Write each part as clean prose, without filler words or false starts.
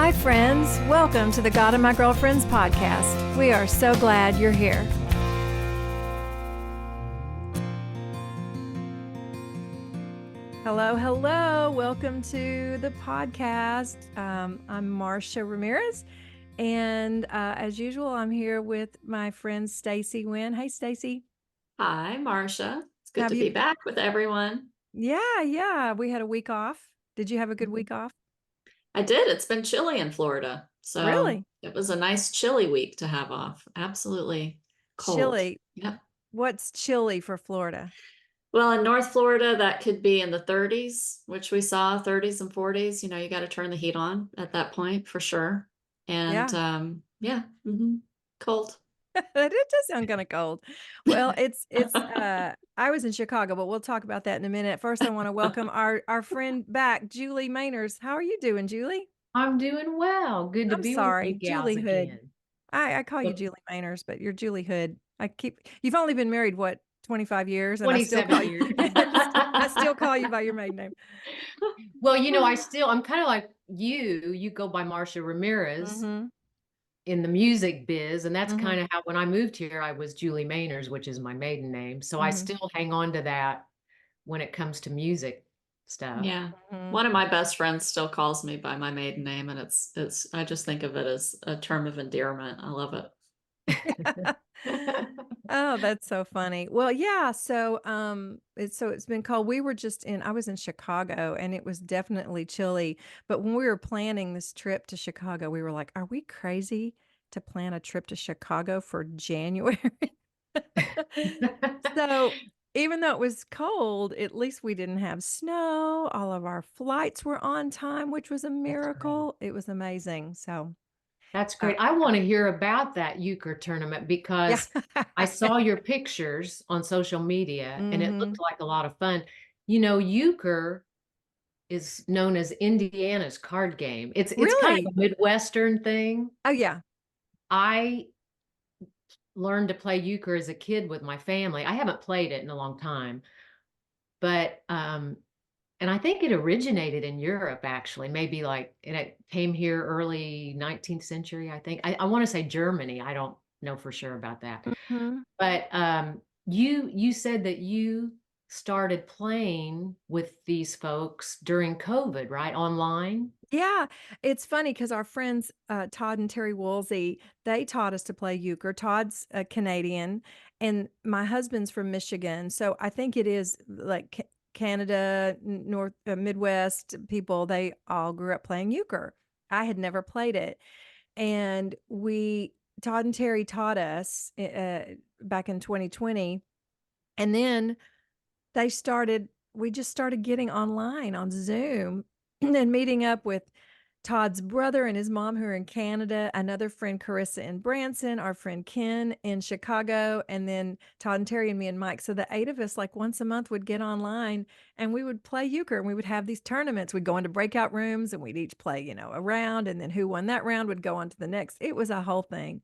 Hi, friends. Welcome to the God and My Girlfriends podcast. We are so glad you're here. Hello, hello. Welcome to the podcast. I'm Marcia Ramirez, and as usual, I'm here with my friend Stacy Wynn. Hey, Stacy. Hi, Marcia. It's good Have to you? be back with everyone. Yeah. We had a week off. Did you have a good week off? I did. It's been chilly in Florida. So Really? it was a nice chilly week to have off. Absolutely cold. Chilly. Yep. What's chilly for Florida? Well, in North Florida, that could be in the 30s, which we saw 30s and 40s. You know, you got to turn the heat on at that point for sure. And Yeah. yeah, cold. It does sound kind of cold. Well, I was in Chicago, but we'll talk about that in a minute. First, I want to welcome our friend back, Juli Maners. How are you doing, Julie? I'm doing well. Good to I'm be with sorry, you gals Julie Hood. again. I call you Julie Maners, but you're Julie Hood. You've only been married, what, 25 years? And I still call 27 you, years. I still call you by your maiden name. Well, I'm kind of like you go by Marcia Ramirez Mm-hmm. in the music biz. And that's Mm-hmm. kind of how, when I moved here, I was Julie Maners, which is my maiden name. So I Mm-hmm. still hang on to that when it comes to music stuff. Yeah. Mm-hmm. One of my best friends still calls me by my maiden name, and it's I just think of it as a term of endearment. I love it. Oh, that's so funny. Well, yeah, it's been cold. I was in Chicago and it was definitely chilly. But when we were planning this trip to Chicago, we were like, are we crazy to plan a trip to Chicago for January? So even though it was cold, at least we didn't have snow. All of our flights were on time, which was a That's great. miracle. It was amazing. So, That's uh, great. I want to hear about that euchre tournament yeah. because I saw your pictures on social media and it Hmm. looked like a lot of fun. You know, euchre is known as Indiana's card game. It's kind Really? of a Midwestern thing. Oh, yeah. I learned to play euchre as a kid with my family. I haven't played it in a long time, but and I think it originated in Europe, actually, maybe like it came here early 19th century, I think. I want to say Germany. I don't know for sure about that. Mhm. But you said that you started playing with these folks during COVID, right? Online? Yeah, it's funny because our friends Todd and Terry Woolsey, they taught us to play euchre. Todd's a Canadian, and my husband's from Michigan, so I think it is like Canada, North, Midwest people. They all grew up playing euchre. I had never played it, and we Todd and Terry taught us back in 2020, and then they started. We just started getting online on Zoom and meeting up with Todd's brother and his mom who are in Canada, another friend Carissa in Branson, our friend Ken in Chicago, and then Todd and Terry and me and Mike. So the eight of us, like once a month, would get online and we would play euchre and we would have these tournaments. We'd go into breakout rooms and we'd each play, a round, and then who won that round would go on to the next. It was a whole thing.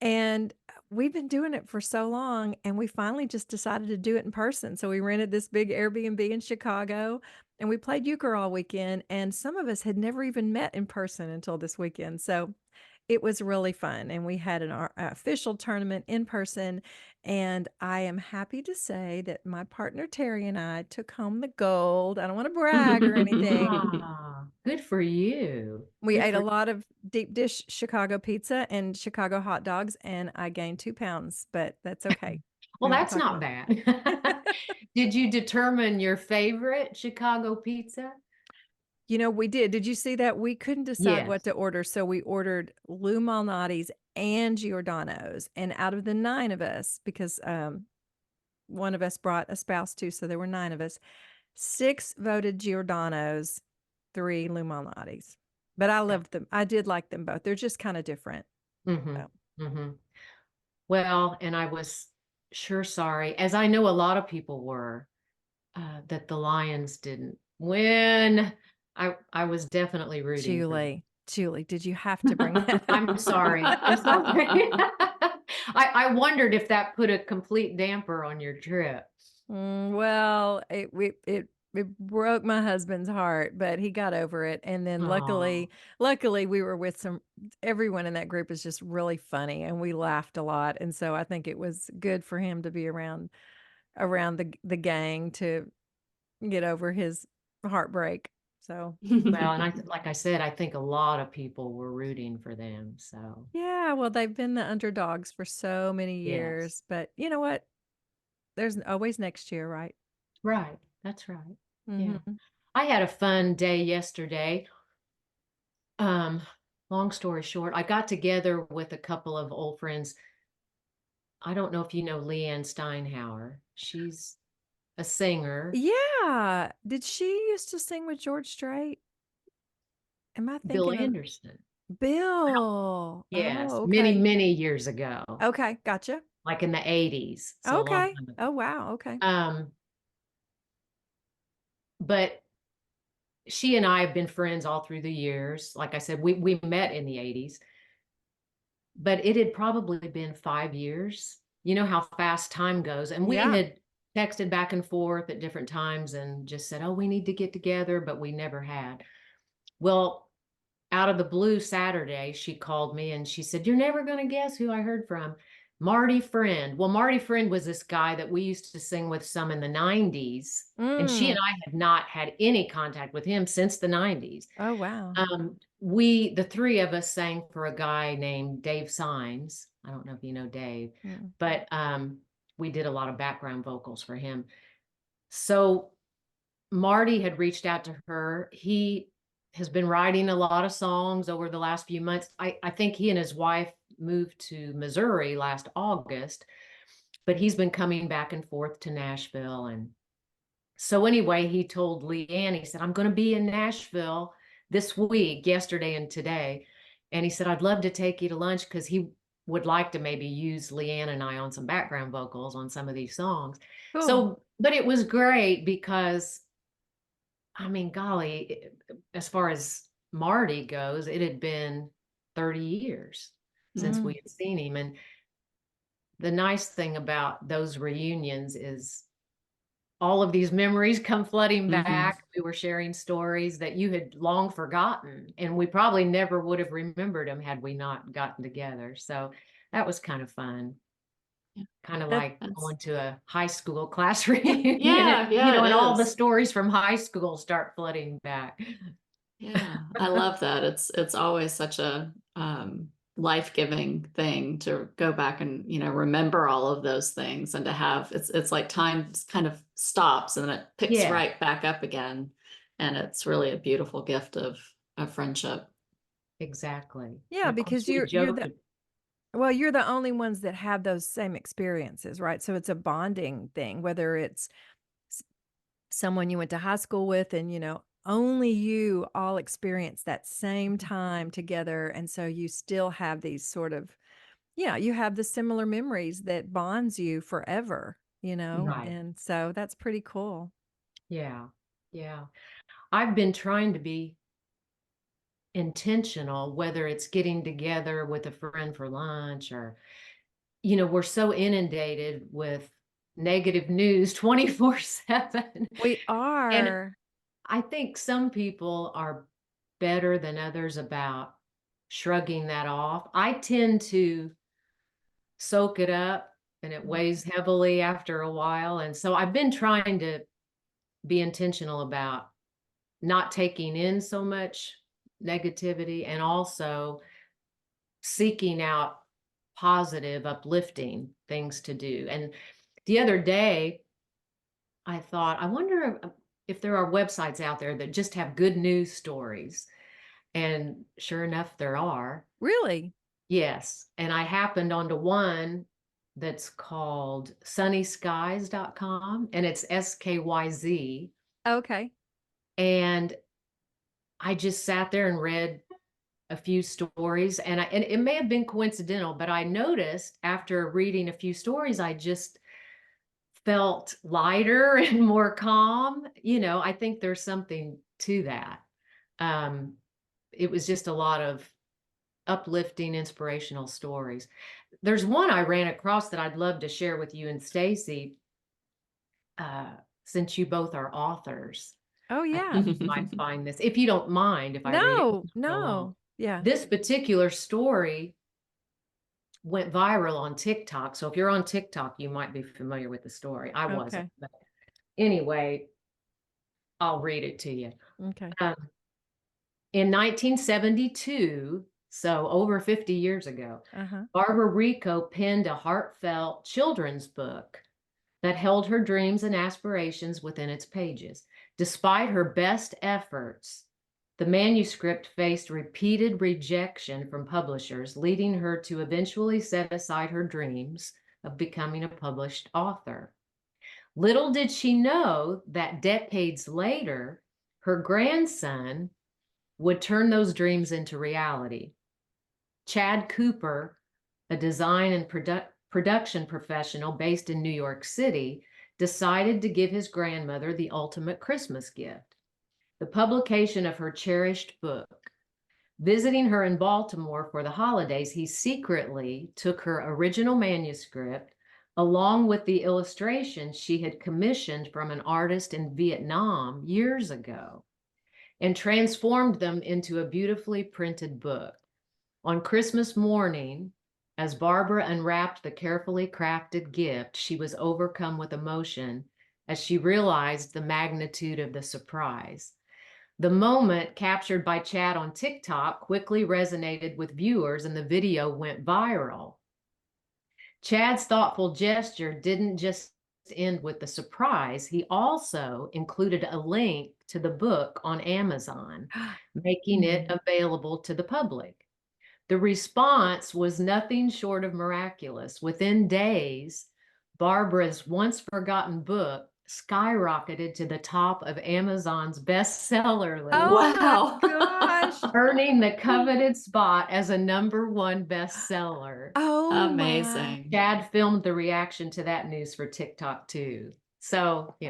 And we've been doing it for so long, and we finally just decided to do it in person. So we rented this big Airbnb in Chicago, and we played euchre all weekend. And some of us had never even met in person until this weekend. So it was really fun. And we had an official tournament in person. And I am happy to say that my partner Terry and I took home the gold. I don't want to brag or anything. Ah, good for you. We Good ate a for lot of deep dish Chicago pizza and Chicago hot dogs, and I gained 2 pounds, but that's okay. Well, We won't that's talk not about bad. it. Did you determine your favorite Chicago pizza? We did. Did you see that? We couldn't decide what Yes. to order, so we ordered Lou Malnati's and Giordano's. And out of the nine of us, because one of us brought a spouse too, so there were nine of us, six voted Giordano's, three Lou Malnati's. But I loved them. I did like them both. They're just kind of different. Mm-hmm. So. Mm-hmm. Well, and I was sure sorry, as I know a lot of people were, that the Lions didn't win. I was definitely rooting for Julie, did you have to bring that up? I'm sorry. I'm sorry. I wondered if that put a complete damper on your trip. Well, it broke my husband's heart, but he got over it, and then Oh, luckily, we were with some everyone in that group is just really funny, and we laughed a lot, and so I think it was good for him to be around the gang to get over his heartbreak, so well, and like I said, I think a lot of people were rooting for them. So yeah, well, they've been the underdogs for so many yes, years, but you know what? There's always next year, right? right. That's right. Yeah. Mhm. I had a fun day yesterday. Um, Long story short, I got together with a couple of old friends. I don't know if you know Leanne Steinhauer. She's a singer. Yeah. Did she used to sing with George Strait? Am I Bill thinking of Anderson. Bill? Oh, Yes, many, okay. many years ago, Okay, gotcha. like in the 80s. So a long Okay. time ago. Oh, wow, okay. But she and I have been friends all through the years. Like I said, we met in the 80s, but it had probably been 5 years. You know how fast time goes. And we Yeah. had texted back and forth at different times and just said, oh, we need to get together, but we never had. Well, out of the blue Saturday, she called me and she said, you're never going to guess who I heard from. Marty Friend. Well, Marty Friend was this guy that we used to sing with some in the 90s. And she and Mm. I had not had any contact with him since the 90s. Oh, wow. The three of us sang for a guy named Dave Sines. I don't know if you know Dave, Mm. but we did a lot of background vocals for him. So Marty had reached out to her. He has been writing a lot of songs over the last few months. I think he and his wife moved to Missouri last August, but he's been coming back and forth to Nashville. And so anyway, he told Leanne, he said, I'm going to be in Nashville this week, yesterday and today. And he said, I'd love to take you to lunch because he would like to maybe use Leanne and I on some background vocals on some of these songs. Cool. So, but it was great because I mean, golly, as far as Marty goes, it had been 30 years since we Mm. had seen him. And the nice thing about those reunions is all of these memories come flooding Hmm. back. We were sharing stories that you had long forgotten, and we probably never would have remembered them had we not gotten together. So that was kind of fun. Yeah. Kind of That, like that's going to a high school class reunion, yeah, yeah, it and all the is. stories from high school start flooding back. Yeah, I love that. It's always such a life-giving thing to go back and, remember all of those things and to have it's like time kind of stops and then it picks Yeah, right back up again. And it's really a beautiful gift of friendship. exactly. Yeah, And of course, because we you're joked. the well, you're the only ones that have those same experiences, right? So it's a bonding thing, whether it's s someone you went to high school with and, only you all experience that same time together, and so you still have these sort of yeah, you have the similar memories that bonds you forever, Right. and so that's pretty cool. Yeah. Yeah. I've been trying to be intentional, whether it's getting together with a friend for lunch or, we're so inundated with negative news 24/7. We And are. I think some people are better than others about shrugging that off. I tend to soak it up and it Mm, weighs heavily after a while. And so I've been trying to be intentional about not taking in so much negativity and also seeking out positive, uplifting things to do. And the other day, I thought, I wonder if there are websites out there that just have good news stories. And sure enough, there are. really? Yes. And I happened onto one that's called sunnyskies.com and it's SKYZ. Okay. And I just sat there and read a few stories and it may have been coincidental, but I noticed after reading a few stories, I just felt lighter and more calm. I think there's something to that. Um, it was just a lot of uplifting, inspirational stories. There's one I ran across that I'd love to share with you and Stacy. since you both are authors. Oh, I yeah. think you might find this, if you don't mind, if I read it No, go along. no. Yeah. This particular story went viral on TikTok. So if you're on TikTok, you might be familiar with the story. I wasn't, Okay. but anyway, I'll read it to you. Okay. Um, in 1972, so over 50 years ago, Uh-huh. Barbara Rico penned a heartfelt children's book that held her dreams and aspirations within its pages. Despite her best efforts, the manuscript faced repeated rejection from publishers, leading her to eventually set aside her dreams of becoming a published author. Little did she know that decades later, her grandson would turn those dreams into reality. Chad Cooper, a design and production professional based in New York City, decided to give his grandmother the ultimate Christmas gift, the publication of her cherished book. Visiting her in Baltimore for the holidays, he secretly took her original manuscript along with the illustrations she had commissioned from an artist in Vietnam years ago and transformed them into a beautifully printed book. On Christmas morning, as Barbara unwrapped the carefully crafted gift, she was overcome with emotion as she realized the magnitude of the surprise. The moment, captured by Chad on TikTok, quickly resonated with viewers and the video went viral. Chad's thoughtful gesture didn't just end with the surprise, he also included a link to the book on Amazon, making it available to the public. The response was nothing short of miraculous. Within days, Barbara's once forgotten book skyrocketed to the top of Amazon's bestseller list, Oh my Wow. gosh. earning the coveted spot as a #1 bestseller. Oh my. Amazing. Chad filmed the reaction to that news for TikTok too. So, I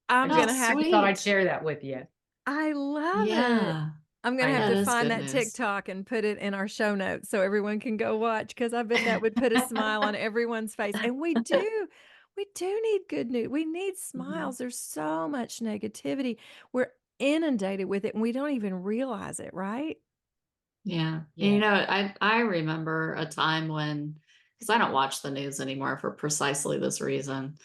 I'm just gonna That's have thought I'd sweet. share that with you. I love it. Yeah, I'm gonna I have know. that to is find good that news. TikTok and put it in our show notes so everyone can go watch, because I bet that would put a smile on everyone's face. And we do need good news. We need Mhm. smiles. There's so much negativity. We're inundated with it and we don't even realize it, right? Yeah. And Yeah. I remember a time when, because I don't watch the news anymore for precisely this reason,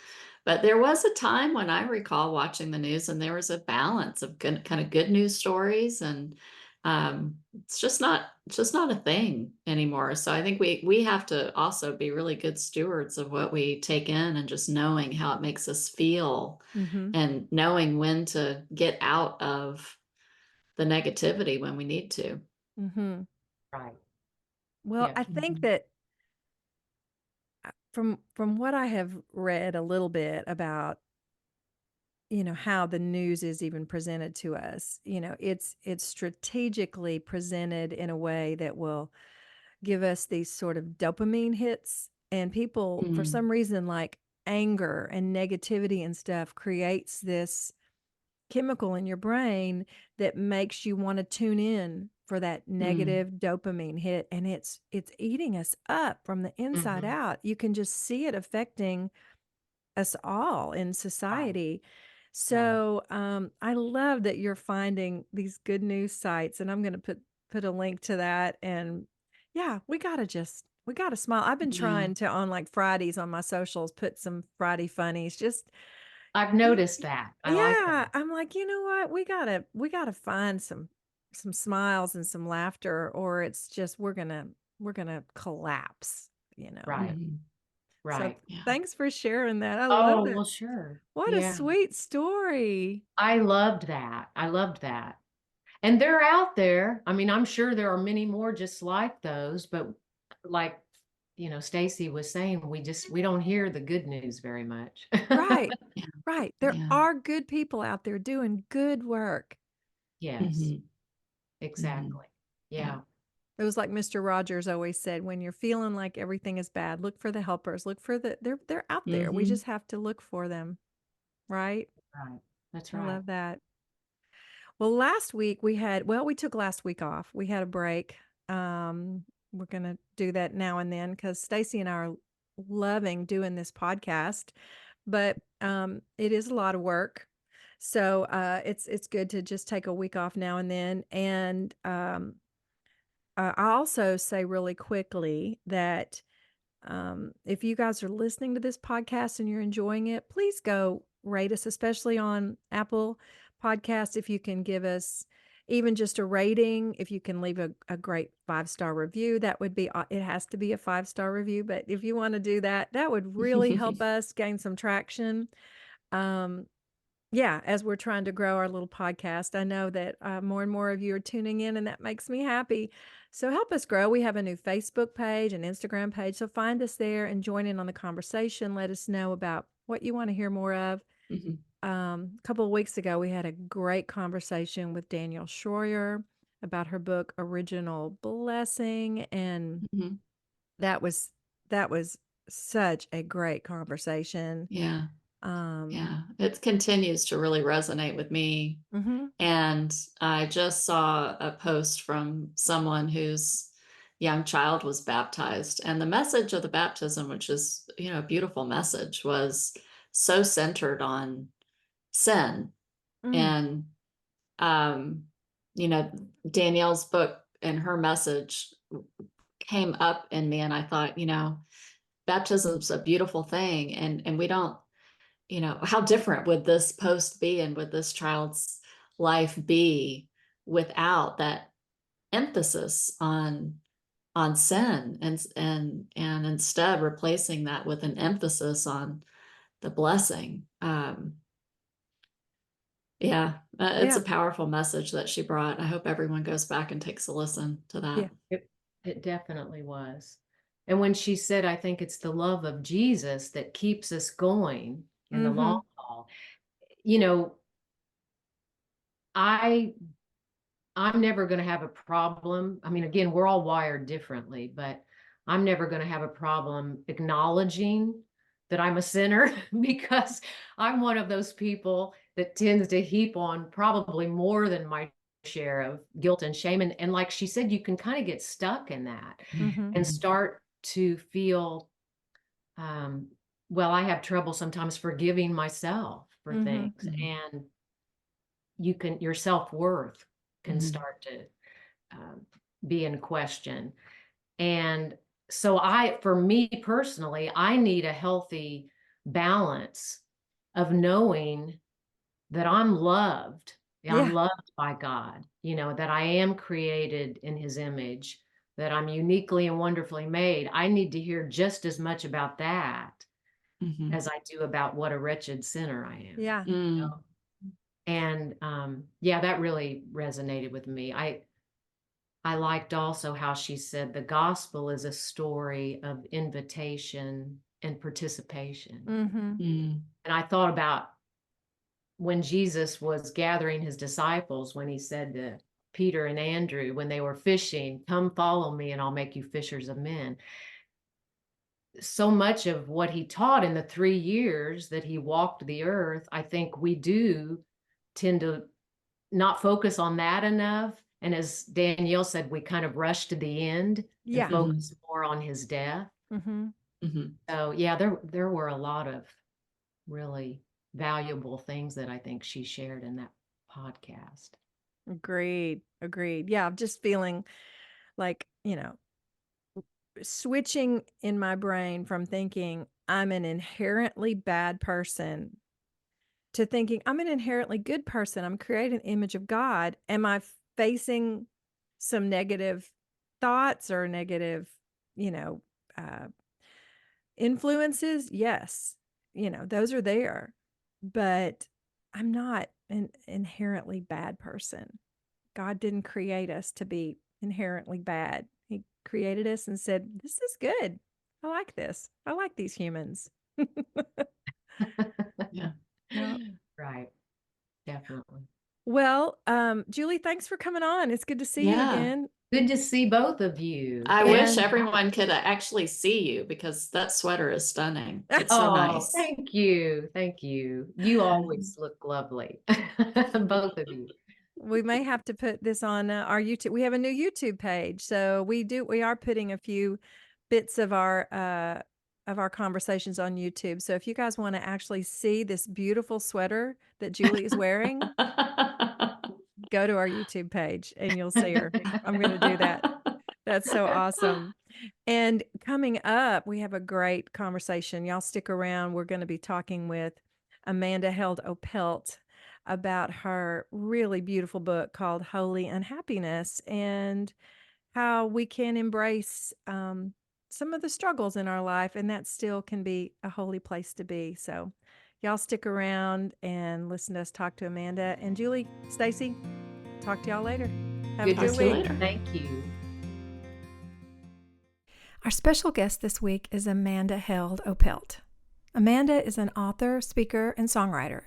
but there was a time when I recall watching the news and there was a balance of good, kind of good news stories, and it's just not a thing anymore. So I think we have to also be really good stewards of what we take in, and just knowing how it makes us feel Mm-hmm. and knowing when to get out of the negativity when we need to. Mm-hmm. Right. Well, Yeah. I think Mhm. that from what I have read a little bit about, how the news is even presented to us, it's strategically presented in a way that will give us these sort of dopamine hits, and people for Mm. some reason, like anger and negativity and stuff, creates this chemical in your brain that makes you want to tune in for that Mm. negative dopamine hit, and it's eating us up from the inside Mhm. out. You can just see it affecting us all in Right. society. Right. So I love that you're finding these good news sites, and I'm going to put a link to that. And yeah, we gotta smile. I've been Yeah. trying to, on like Fridays on my socials, put some Friday funnies. Just I've y- noticed that. I like that. yeah, I'm like, you know what? We gotta find some smiles and some laughter, or it's just we're gonna collapse. You know. Right. Mhm. So Right. Yeah. thanks for sharing that. I love Oh, that. well, sure. What a Yeah. sweet story. I loved that. I loved that. And they're out there. I mean, I'm sure there are many more just like those, but like, Stacy was saying, we don't hear the good news very much. Right, Yeah. right. There Yeah. are good people out there doing good work. Yes, Mhm. Mhm. exactly. Yeah. Yeah. It was like Mr. Rogers always said, when you're feeling like everything is bad, look for the helpers. Look for they're out there. We Mhm. just have to look for them, right? Right. That's I right. love that. Well, last week we took last week off. We had a break. We're gonna do that now and then because Stacy and I are loving doing this podcast. but it is a lot of work. So it's good to just take a week off now and then. And I also say really quickly that if you guys are listening to this podcast and you're enjoying it, please go rate us, especially on Apple Podcasts. If you can give us even just a rating, if you can leave a great 5-star review, that would be, it has to be a 5-star review, but if you want to do that, that would really help us gain some traction. Um, yeah, as we're trying to grow our little podcast, I know that more and more of you are tuning in, and that makes me happy. So help us grow. We have a new Facebook page and Instagram page. So find us there and join in on the conversation. Let us know about what you want to hear more of. Mhm. A couple of weeks ago, we had a great conversation with Danielle Schroyer about her book, Original Blessing. And Mhm. that was such a great conversation. Yeah. Um, Yeah. It continues to really resonate with me. mhm. And I just saw a post from someone whose young child was baptized. And the message of the baptism, which is, a beautiful message, was so centered on sin. Mm. And, um, you know, Danielle's book and her message came up in me. And I thought, baptism's a beautiful thing. And we don't, how different would this post be and would this child's life be without that emphasis on sin and instead replacing that with an emphasis on the blessing. Yeah, it's a Yeah. powerful message that she brought. I hope everyone goes back and takes a listen to Yeah. that. It definitely was. And when she said, I think it's the love of Jesus that keeps us going in the long Mhm. haul, you know, I I'm never going to have a problem. I mean, again, we're all wired differently, but I'm never going to have a problem acknowledging that I'm a sinner because I'm one of those people that tends to heap on probably more than my share of guilt and shame. And like she said, you can kind of get stuck in that Mhm. and start to feel, um, well, I have trouble sometimes forgiving myself for Mhm. things. And your self-worth can Mhm. start to um, be in question. And so for me personally, I need a healthy balance of knowing that I'm loved. I'm Yeah. loved by God, that I am created in his image, that I'm uniquely and wonderfully made. I need to hear just as much about that Mhm. as I do about what a wretched sinner I am. Yeah. Mm. And yeah, that really resonated with me. I liked also how she said the gospel is a story of invitation and participation. Mhm. Mm. And I thought about when Jesus was gathering his disciples, when he said to Peter and Andrew, when they were fishing, come follow me and I'll make you fishers of men. So much of what he taught in the 3 years that he walked the earth, I think we do tend to not focus on that enough. And as Danielle said, we kind of rush to the end and Yeah. Mhm. focus more on his death. Mhm. Mhm. So yeah, there were a lot of really valuable things that I think she shared in that podcast. Agreed. Agreed. Yeah, I'm just feeling like, switching in my brain from thinking I'm an inherently bad person to thinking I'm an inherently good person. I'm creating an image of God. Am I facing some negative thoughts or negative, you know, uh, influences? Yes. Those are there. But I'm not an inherently bad person. God didn't create us to be inherently bad. He created us and said, "This is good. I like this. I like these humans." Yeah. Yeah. Right, definitely. Well, Julie, thanks for coming on. It's good to see you Yeah. again. Good to see both of you. I wish And everyone could actually see you because that sweater is stunning. It's so oh, nice. thank you. Thank you. You always look lovely. Both of you. We may have to put this on our YouTube. We have a new YouTube page, so we are putting a few bits of our of our conversations on YouTube. So if you guys want to actually see this beautiful sweater that Julie is wearing, go to our YouTube page and you'll see her. I'm going to do that. That's so awesome. And coming up, we have a great conversation. Y'all stick around. We're going to be talking with Amanda Held Opelt about her really beautiful book called Holy Unhappiness and how we can embrace some of the struggles in our life, and that still can be a holy place to be. So y'all stick around and listen to us talk to Amanda. And Julie, Stacy, talk to y'all later. Have Good a to good see you week. later. Thank you. Our special guest this week is Amanda Held Opelt. Amanda is an author, speaker, and songwriter.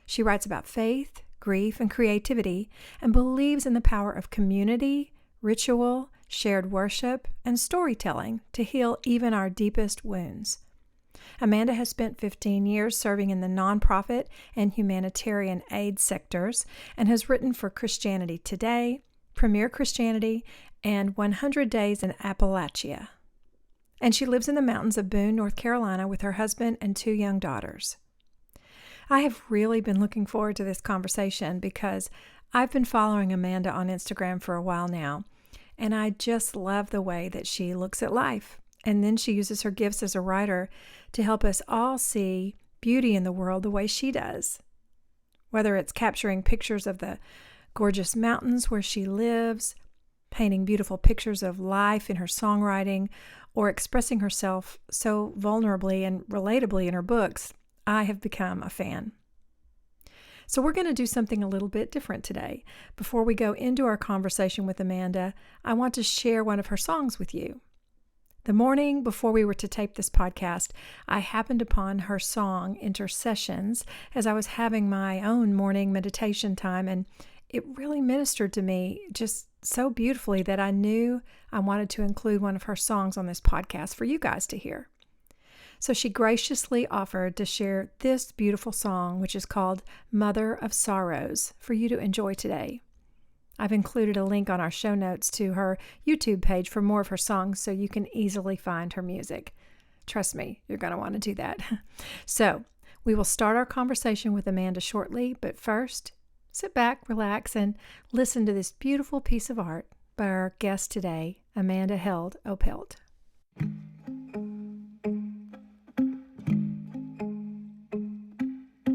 She writes about faith, grief, and creativity, and believes in the power of community, ritual, shared worship, and storytelling to heal even our deepest wounds. Amanda has spent 15 years serving in the nonprofit and humanitarian aid sectors and has written for Christianity Today, Premier Christianity, and 100 Days in Appalachia. And she lives in the mountains of Boone, North Carolina with her husband and 2 young daughters. I have really been looking forward to this conversation because I've been following Amanda on Instagram for a while now, and I just love the way that she looks at life. And then she uses her gifts as a writer to help us all see beauty in the world the way she does. Whether it's capturing pictures of the gorgeous mountains where she lives, painting beautiful pictures of life in her songwriting, or expressing herself so vulnerably and relatably in her books, I have become a fan. So we're going to do something a little bit different today. Before we go into our conversation with Amanda, I want to share one of her songs with you. The morning before we were to tape this podcast, I happened upon her song, Intercessions, as I was having my own morning meditation time, and it really ministered to me just so beautifully that I knew I wanted to include one of her songs on this podcast for you guys to hear. So she graciously offered to share this beautiful song, which is called Mother of Sorrows, for you to enjoy today. I've included a link on our show notes to her YouTube page for more of her songs so you can easily find her music. Trust me, you're going to want to do that. So we will start our conversation with Amanda shortly, but first, sit back, relax, and listen to this beautiful piece of art by our guest today, Amanda Held Opelt.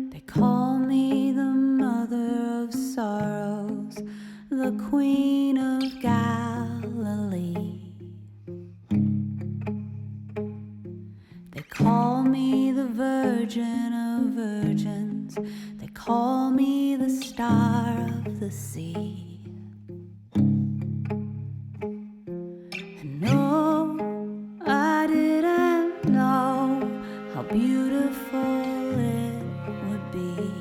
They call me the mother of sorrows, the queen of Galilee. They call me the virgin of virgins. They call me the star of the sea. And no, I didn't know how beautiful it would be.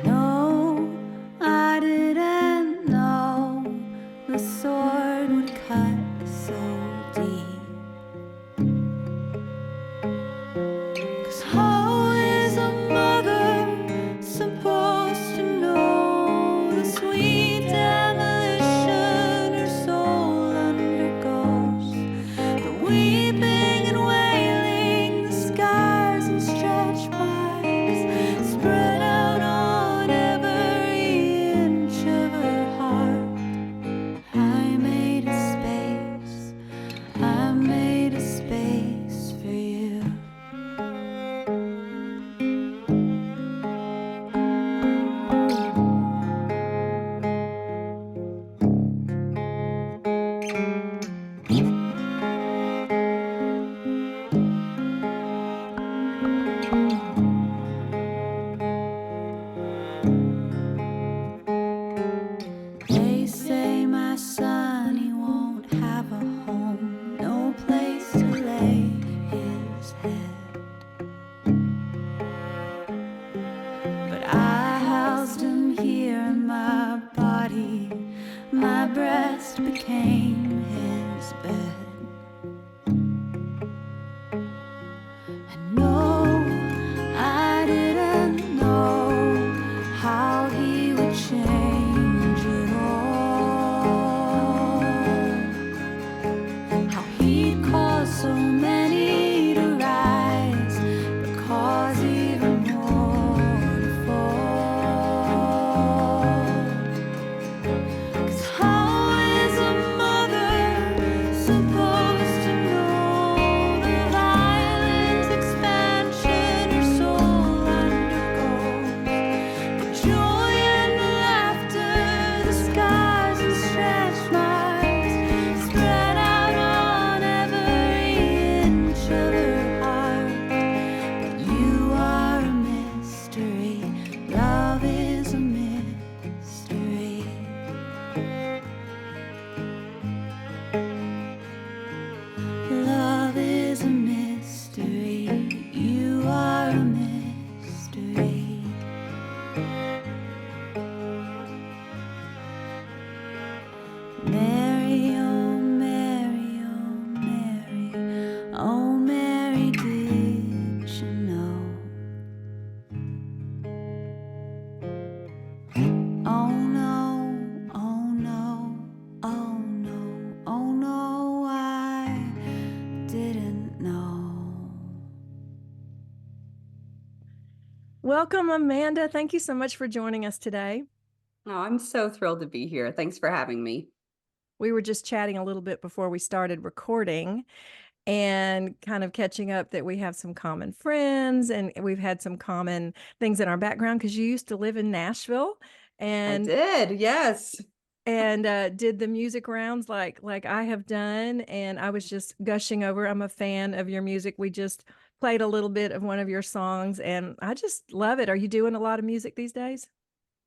No, I didn't know the sword would cut so deep. 'Cause how is a mother supposed to know the sweet demolition her soul undergoes? The weeping and wailing, the scars and stretch marks spread out on every inch of her heart. I made a space for you. They say my son, he won't have a home, no place to lay his head. But I housed him here in my body, my breast became his bed. And no, I didn't know how he would change it all, Welcome, Amanda. Thank you so much for joining us today. Oh, I'm so thrilled to be here. Thanks for having me. We were just chatting a little bit before we started recording and kind of catching up that we have some common friends and we've had some common things in our background because you used to live in Nashville I and did, yes. did the music rounds like I have done. And I was just gushing over. I'm a fan of your music. We just played a little bit of one of your songs and I just love it. Are you doing a lot of music these days?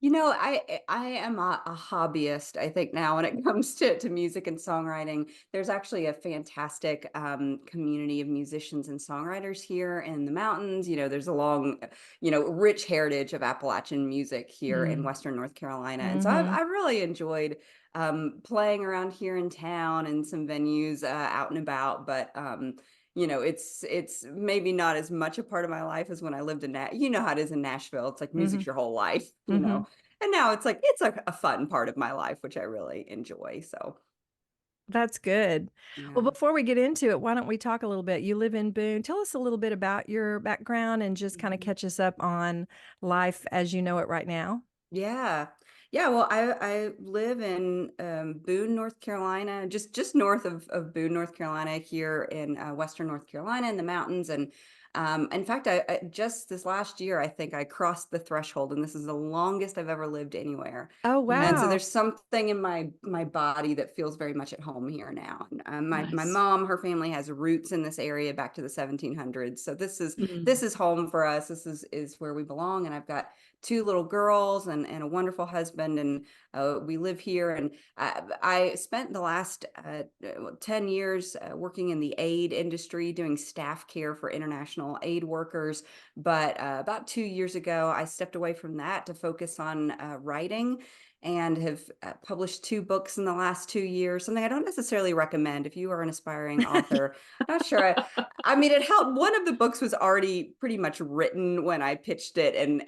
You know, I am a hobbyist, I think now when it comes to music and songwriting. There's actually a fantastic community of musicians and songwriters here in the mountains. You know, there's a long, rich heritage of Appalachian music here in Mm. Western North Carolina. And so Mm-hmm. I've really enjoyed playing around here in town and some venues out and about. But it's maybe not as much a part of my life as when I lived in you know how it is in Nashville. It's like Mm-hmm. music's your whole life, you Mm-hmm. know. And now it's like it's a fun part of my life, which I really enjoy. So That's good. Well, yeah. before we get into it, why don't we talk a little bit? You live in Boone. Tell us a little bit about your background and just kind of Mhm. catch us up on life as you know it right now. Yeah. Yeah. Well, I live in Boone, North Carolina, just north of Boone, North Carolina, here in Western North Carolina in the mountains. And in fact, I just this last year, I think I crossed the threshold, and this is the longest I've ever lived anywhere. Oh, And so Mm. wow. there's something in my body that feels very much at home here now. And my Nice. mom, her family has roots in this area back to the 1700s. So Mm. this is home for us. This is where we belong. And I've got two little girls and a wonderful husband, and we live here. And I spent the last 10 years working in the aid industry, doing staff care for international aid workers. But about 2 years ago, I stepped away from that to focus on writing, and have published two books in the last 2 years, something I don't necessarily recommend if you are an aspiring author. Not sure. I mean, it helped. One of the books was already pretty much written when I pitched it and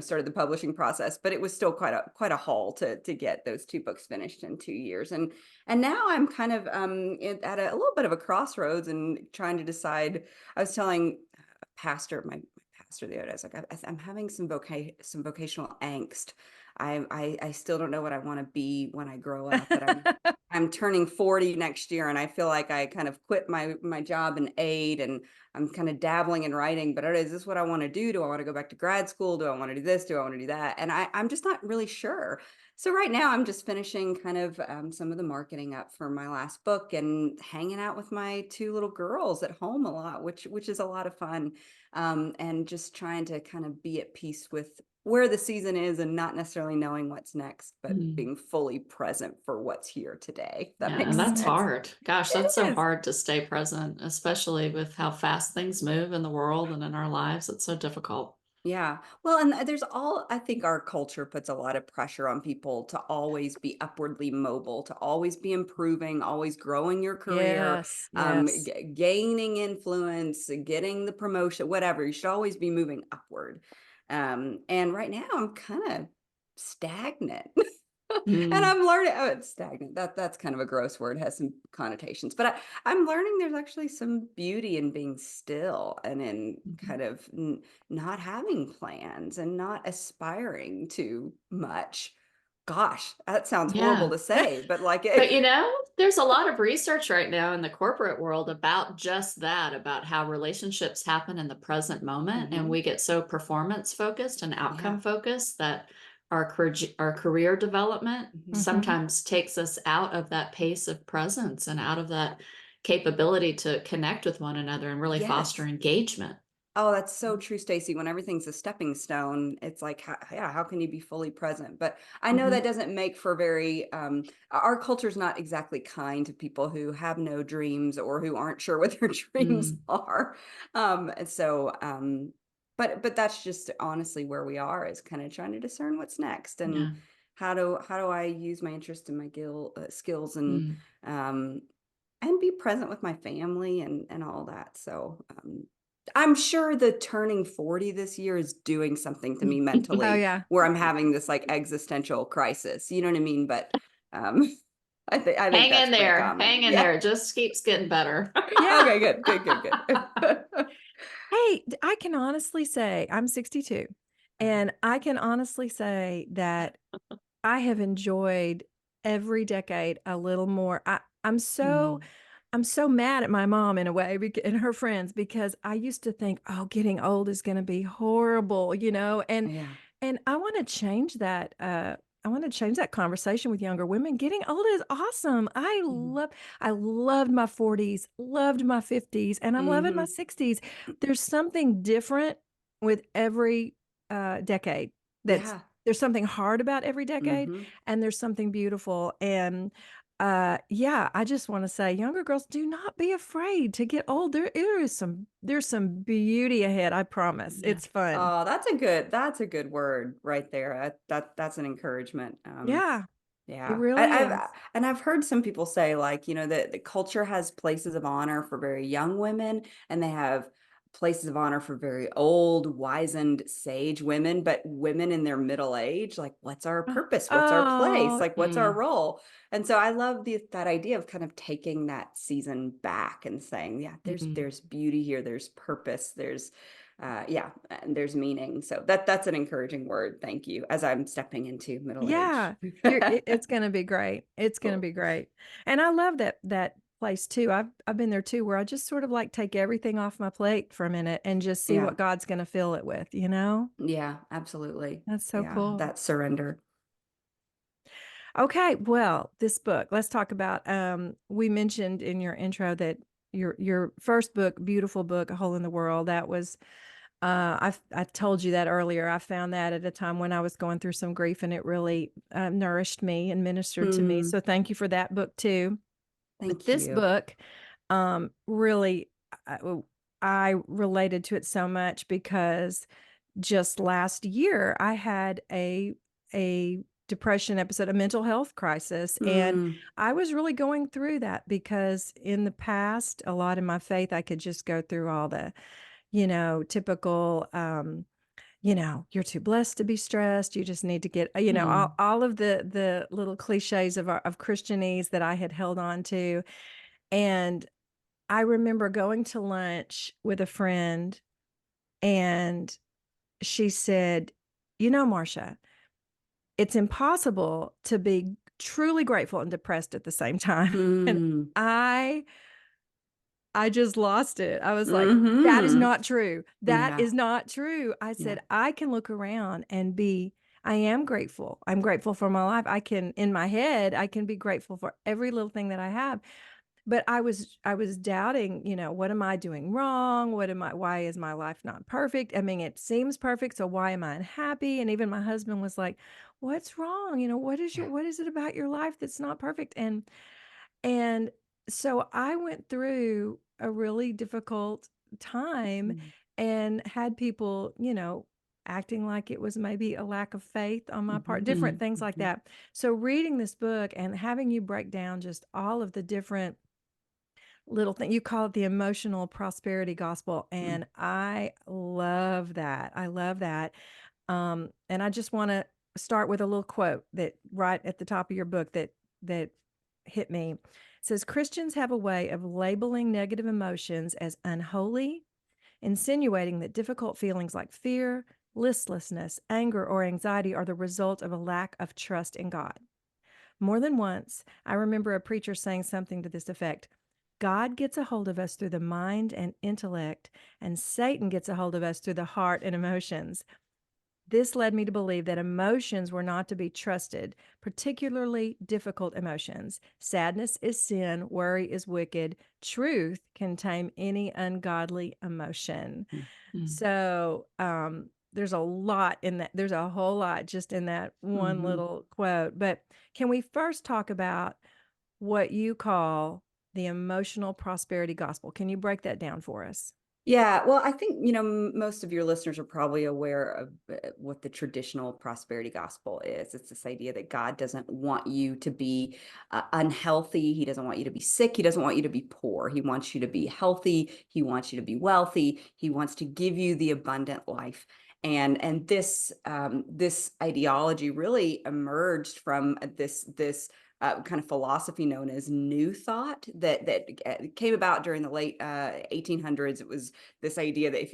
started the publishing process, but it was still quite a haul to get those two books finished in 2 years. And now I'm kind of at a little bit of a crossroads and trying to decide. I was telling my pastor the other day, I was like, I'm having some vocational angst. I still don't know what I want to be when I grow up, but I'm turning 40 next year, and I feel like I kind of quit my job in aid, and I'm kind of dabbling in writing. But is this what I want to do? Do I want to go back to grad school? Do I want to do this? Do I want to do that? And I'm just not really sure. So right now I'm just finishing kind of some of the marketing up for my last book and hanging out with my two little girls at home a lot, which is a lot of fun, and just trying to kind of be at peace with where the season is and not necessarily knowing what's next, but Mm. being fully present for what's here today. If that Yeah, makes and that's sense. hard. Gosh, It that's so is. hard to stay present, especially with how fast things move in the world and in our lives. It's so difficult. Yeah. Well, and I think our culture puts a lot of pressure on people to always be upwardly mobile, to always be improving, always growing your career, Yes, yes. gaining influence, getting the promotion, whatever. You should always be moving upward. And right now I'm kind of stagnant. And Mm. I'm learning. Oh, it's stagnant. That's kind of a gross word, has some connotations. But I'm learning there's actually some beauty in being still and in Mhm. kind of not having plans and not aspiring to much. Gosh, that sounds horrible Yeah. to say, but like But it. there's a lot of research right now in the corporate world about just that, about how relationships happen in the present moment. And Mhm. we get so performance focused and Yeah. outcome focused that our career development Mhm. Hmm. sometimes takes us out of that pace of presence and out of that capability to connect with one another and really foster Yes. engagement. Oh, that's so true, Stacy. When everything's a stepping stone, it's like, yeah, how can you be fully present? But I know that Mhm. doesn't make for very, our culture's not exactly kind to people who have no dreams or who aren't sure what their dreams Mm. are. And so, but that's just honestly where we are, is kind of trying to discern what's next, and Yeah. how do I use my interest and my skills, Mm. um, and be present with my family and all that. So, I'm sure the turning 40 this year is doing something to me Oh, mentally, yeah. where I'm having this like existential crisis. You know what I mean? But um, I think Hang that's in pretty there. common. Hang in Yeah. there. It just keeps getting better. Yeah. Okay. Good. Good. Hey, I can honestly say I'm 62, Uh-huh. and I can honestly say that I have enjoyed every decade a little more. Mm. I'm so mad at my mom in a way and her friends because I used to think, oh, getting old is going to be horrible, Yeah. and I want to change that. I want to change that conversation with younger women. Getting old is awesome. Mhm. I loved my 40s, loved my 50s, and I'm loving my Mhm. 60s. There's something different with every decade. That's Yeah. there's something hard about every decade, Mhm. and there's something beautiful. And yeah, I just want to say, younger girls, do not be afraid to get old. There's some beauty ahead. I promise. Yeah. It's fun. Oh, that's a good word right there. That's an encouragement. Yeah, it Yeah. really is. I've heard some people say, like, that the culture has places of honor for very young women, and they have places of honor for very old, wizened, sage women, but women in their middle age, like, what's our purpose? What's our place? Oh, Like, what's our Mm, role? And so I love that idea of kind of taking that season back and saying, yeah, mm. there's beauty here, there's purpose, there's yeah, and there's meaning. So that's an encouraging word. Thank you. As I'm stepping into middle age. yeah. It's gonna be great. It's gonna Cool. be great. And I love that place too. I've been there too, where I just sort of like take everything off my plate for a minute and just see Yeah. what God's gonna fill it with, you know? Yeah, absolutely. That's so Yeah, cool. that surrender. Okay, well, this book, let's talk about we mentioned in your intro that your first book, beautiful book, A Hole in the World, that was I told you that earlier. I found that at a time when I was going through some grief, and it really nourished me and ministered to me. Mm, So thank you for that book too. But thank this you. book, really, I related to it so much because just last year I had a depression episode, a mental health crisis, and Mm, I was really going through that because in the past, a lot in my faith, I could just go through all the typical, you're too blessed to be stressed. You just need to get, mm, all of the little cliches of Christianese that I had held on to. And I remember going to lunch with a friend, and she said, Marcia, it's impossible to be truly grateful and depressed at the same time. And mm, I I just lost it. I was like, that is mhm. not true. That Yeah, is not true. I yeah, said, I can look around and I am grateful. I'm grateful for my life. In my head, I can be grateful for every little thing that I have. But I was doubting, what am I doing wrong? Why is my life not perfect? I mean, it seems perfect. So why am I unhappy? And even my husband was like, what's wrong? yeah. What is it about your life that's not perfect? And so I went through a really difficult time Mm, and had people, acting like it was maybe a lack of faith on my part, mhm, different things like mhm, that. So reading this book and having you break down just all of the different little thing, you call it the emotional prosperity gospel, mm. and I love that. I love that. And I just want to start with a little quote that right at the top of your book that hit me. It says Christians have a way of labeling negative emotions as unholy, insinuating that difficult feelings like fear, listlessness, anger, or anxiety are the result of a lack of trust in God. More than once, I remember a preacher saying something to this effect: God gets a hold of us through the mind and intellect, and Satan gets a hold of us through the heart and emotions. This led me to believe that emotions were not to be trusted, particularly difficult emotions. Sadness is sin, worry is wicked. Truth can tame any ungodly emotion. Mm. Mm. So, there's a lot in that. There's a whole lot just in that one Mhm. little quote. But can we first talk about what you call the emotional prosperity gospel? Can you break that down for us? Yeah, well, I think, most of your listeners are probably aware of what the traditional prosperity gospel is. It's this idea that God doesn't want you to be unhealthy. He doesn't want you to be sick. He doesn't want you to be poor. He wants you to be healthy. He wants you to be wealthy. He wants to give you the abundant life. And this ideology really emerged from this kind of philosophy known as New Thought that came about during the late 1800s. It was this idea that if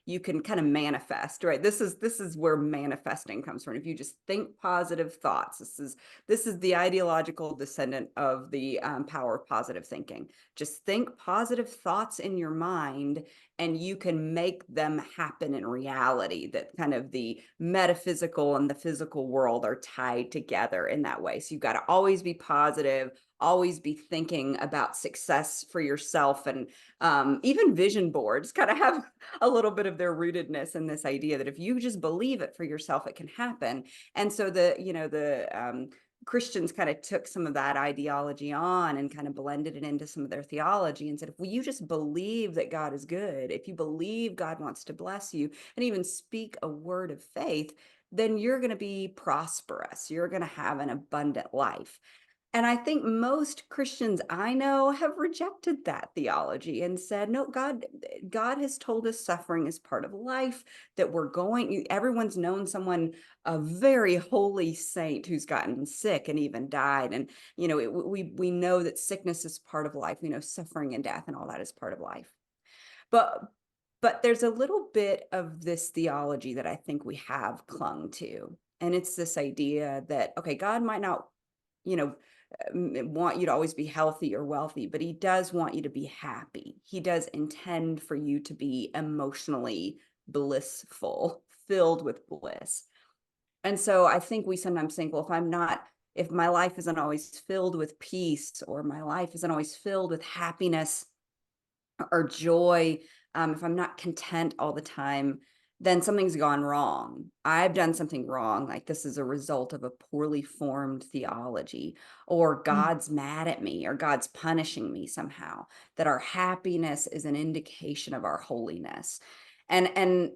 you can kind of manifest, right? This is where manifesting comes from. If you just think positive thoughts, this is the ideological descendant of the power of positive thinking. Just think positive thoughts in your mind, and you can make them happen in reality. That kind of the metaphysical and the physical world are tied together in that way. So you've got to always be positive, always be thinking about success for yourself. And even vision boards kind of have a little bit of their rootedness in this idea that if you just believe it for yourself, it can happen. And so the Christians kind of took some of that ideology on and kind of blended it into some of their theology and said, if you just believe that God is good, if you believe God wants to bless you and even speak a word of faith, then you're going to be prosperous. You're going to have an abundant life. And I think most Christians I know have rejected that theology and said, no, God has told us suffering is part of life, that everyone's known someone, a very holy saint who's gotten sick and even died. And, we know that sickness is part of life. We know suffering and death and all that is part of life. But there's a little bit of this theology that I think we have clung to. And it's this idea that, okay, God might not, want you to always be healthy or wealthy, but he does want you to be happy. He does intend for you to be emotionally blissful, filled with bliss. And so I think we sometimes think, well, if my life isn't always filled with peace, or my life isn't always filled with happiness or joy, if I'm not content all the time, then something's gone wrong. I've done something wrong. Like this is a result of a poorly formed theology, or God's mad at me, or God's punishing me somehow, that our happiness is an indication of our holiness. And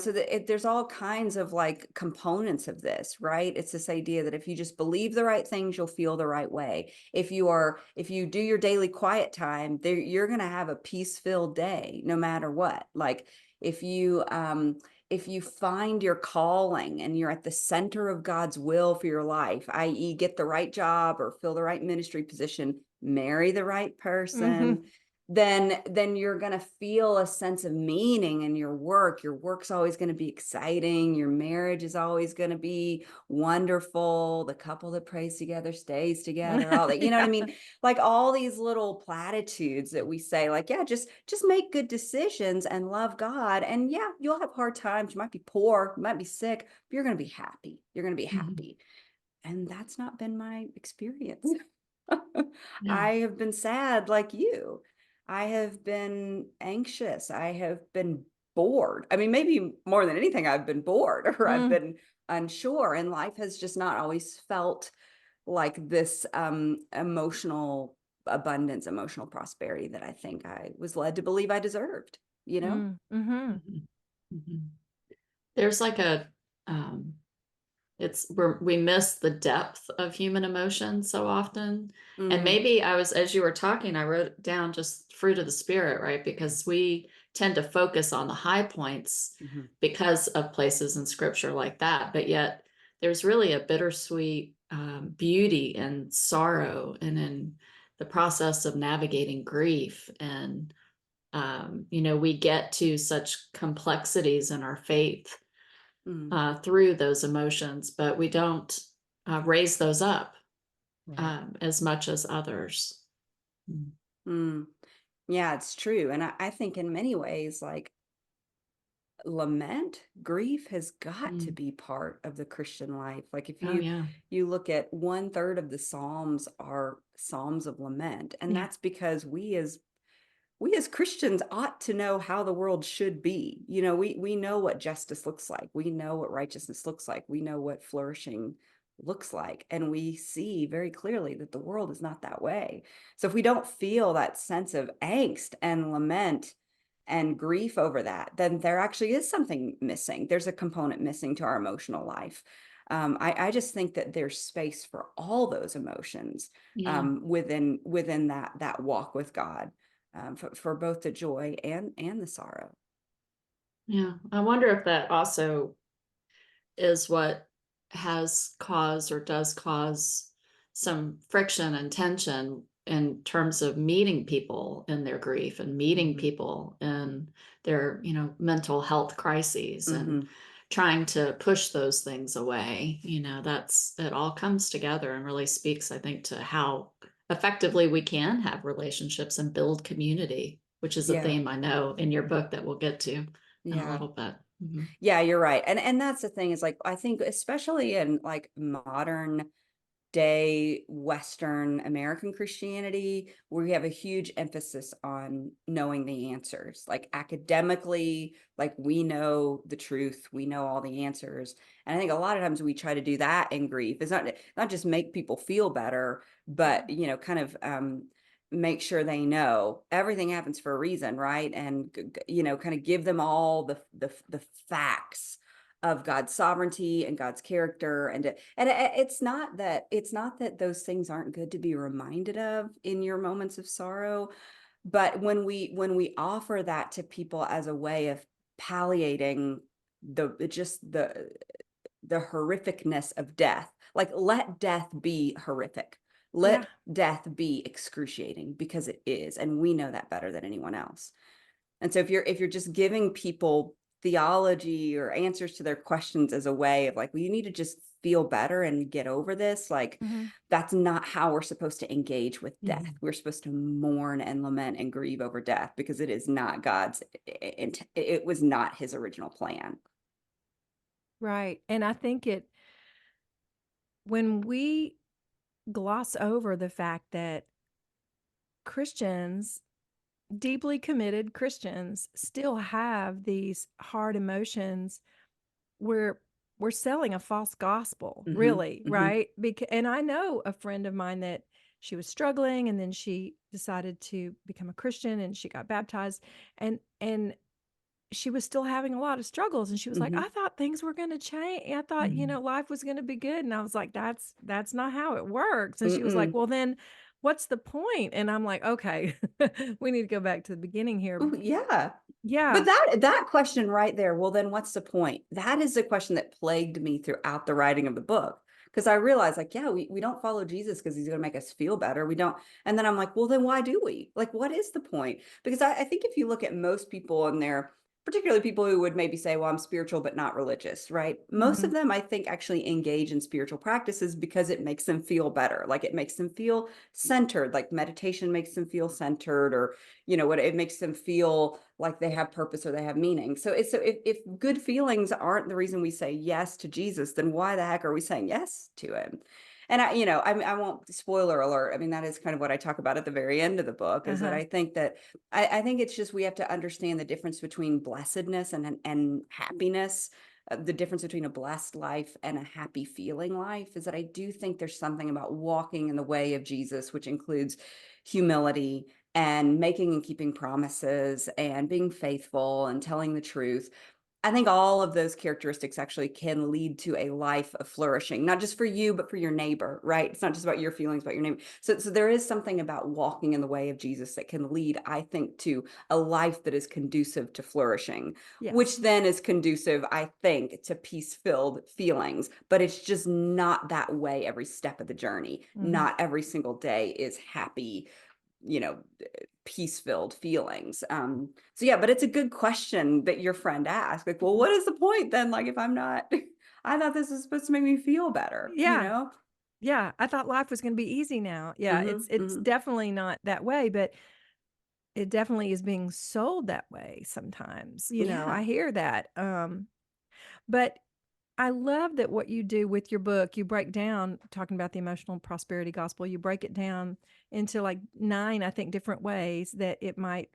so there's all kinds of like components of this, right? It's this idea that if you just believe the right things, you'll feel the right way. If you do your daily quiet time, you're going to have a peace-filled day no matter what. Like if you find your calling and you're at the center of God's will for your life, i.e., get the right job or fill the right ministry position, marry the right person, then you're going to feel a sense of meaning in your work. Your work's always going to be exciting. Your marriage is always going to be wonderful. The couple that prays together stays together, all that, you know what I mean? Like all these little platitudes that we say, like, yeah, just make good decisions and love God. And yeah, you'll have hard times. You might be poor, you might be sick, but you're going to be happy. You're going to be happy. And that's not been my experience. I have been sad like you. I have been anxious. I have been bored. I mean, maybe more than anything, I've been bored, or I've been unsure. And life has just not always felt like this emotional abundance, emotional prosperity that I think I was led to believe I deserved, There's like we miss the depth of human emotion so often. And maybe as you were talking, I wrote down just fruit of the spirit, right? Because we tend to focus on the high points because of places in scripture like that. But yet there's really a bittersweet beauty and sorrow, and in the process of navigating grief. And, we get to such complexities in our faith through those emotions, but we don't raise those up as much as others. Yeah, it's true. And I think in many ways, like lament, grief has got to be part of the Christian life. Like if you look at 1/3 of the Psalms are Psalms of lament. And that's because we as Christians ought to know how the world should be. We know what justice looks like. We know what righteousness looks like. We know what flourishing looks like. And we see very clearly that the world is not that way. So if we don't feel that sense of angst and lament and grief over that, then there actually is something missing. There's a component missing to our emotional life. I just think that there's space for all those emotions within that walk with God. For both the joy and the sorrow. Yeah, I wonder if that also is what has caused or does cause some friction and tension in terms of meeting people in their grief and meeting people in their, mental health crises and Mhm. trying to push those things away. It all comes together and really speaks, I think, to how effectively we can have relationships and build community, which is a Yeah. theme I know in your book that we'll get to in a Yeah. little bit. Mhm. Yeah, you're right. And that's the thing is like I think especially in like modern day Western American Christianity, where we have a huge emphasis on knowing the answers. Like academically, like we know the truth, we know all the answers. And I think a lot of times we try to do that in grief. It's not just make people feel better, but kind of make sure they know everything happens for a reason, right? And kind of give them all the facts of God's sovereignty and God's character, and it's not that those things aren't good to be reminded of in your moments of sorrow, but when we offer that to people as a way of palliating the horrificness of death, like let death be horrific, Yeah. let death be excruciating, because it is, and we know that better than anyone else. And so if you're just giving people theology or answers to their questions as a way of like, well, you need to just feel better and get over this, like Mhm. that's not how we're supposed to engage with death. Mhm. We're supposed to mourn and lament and grieve over death, because it is not God's it was not his original plan. Right. And I think when we gloss over the fact that Christians, deeply committed Christians, still have these hard emotions, we're we're selling a false gospel, Hmm. really, Hmm. right? And I know a friend of mine that she was struggling and then she decided to become a Christian and she got baptized, and she was still having a lot of struggles, and she was like, Hmm. "I thought things were gonna change. I thought, Mhm. life was gonna be good." And I was like, "That's not how it works." And she was like, Mm-mm. "Well, then what's the point?" And I'm like, "Okay, we need to go back to the beginning here." Ooh, yeah. But Yeah. that question right there, well, then what's the point? That is the question that plagued me throughout the writing of the book. Because I realized, like, yeah, we don't follow Jesus because he's going to make us feel better. We don't. And then I'm like, well, then why do we? Like, what is the point? Because I think if you look at most people and their, particularly people who would maybe say, well, I'm spiritual but not religious, right? Most Mhm. of them, I think, actually engage in spiritual practices because it makes them feel better. Like it makes them feel centered, like meditation makes them feel centered, or what it makes them feel like they have purpose or they have meaning. So if good feelings aren't the reason we say yes to Jesus, then why the heck are we saying yes to him? And I won't, spoiler alert, I mean, that is kind of what I talk about at the very end of the book, is that Uh-huh. I think it's just we have to understand the difference between blessedness and happiness. The difference between a blessed life and a happy feeling life is that I do think there's something about walking in the way of Jesus, which includes humility and making and keeping promises and being faithful and telling the truth. I think all of those characteristics actually can lead to a life of flourishing, not just for you, but for your neighbor, right? It's not just about your feelings, about your neighbor. So there is something about walking in the way of Jesus that can lead, I think, to a life that is conducive to flourishing, which Yes. then is conducive, I think, to peace-filled feelings. But it's just not that way every step of the journey. Mhm. Not every single day is happy, you know, peace-filled feelings. So yeah, but it's a good question that your friend asked. Like, well, Mhm. what is the point then? Like, if I'm not, I thought this was supposed to make me feel better, you Yeah. know? Yeah, I thought life was gonna be easy now. Yeah, Mm-hmm. it's Mm-hmm. definitely not that way, but it definitely is being sold that way sometimes. I Yeah. hear that. But I love that what you do with your book, you break down, talking about the emotional prosperity gospel, you break it down into like 9, I think, different ways that it might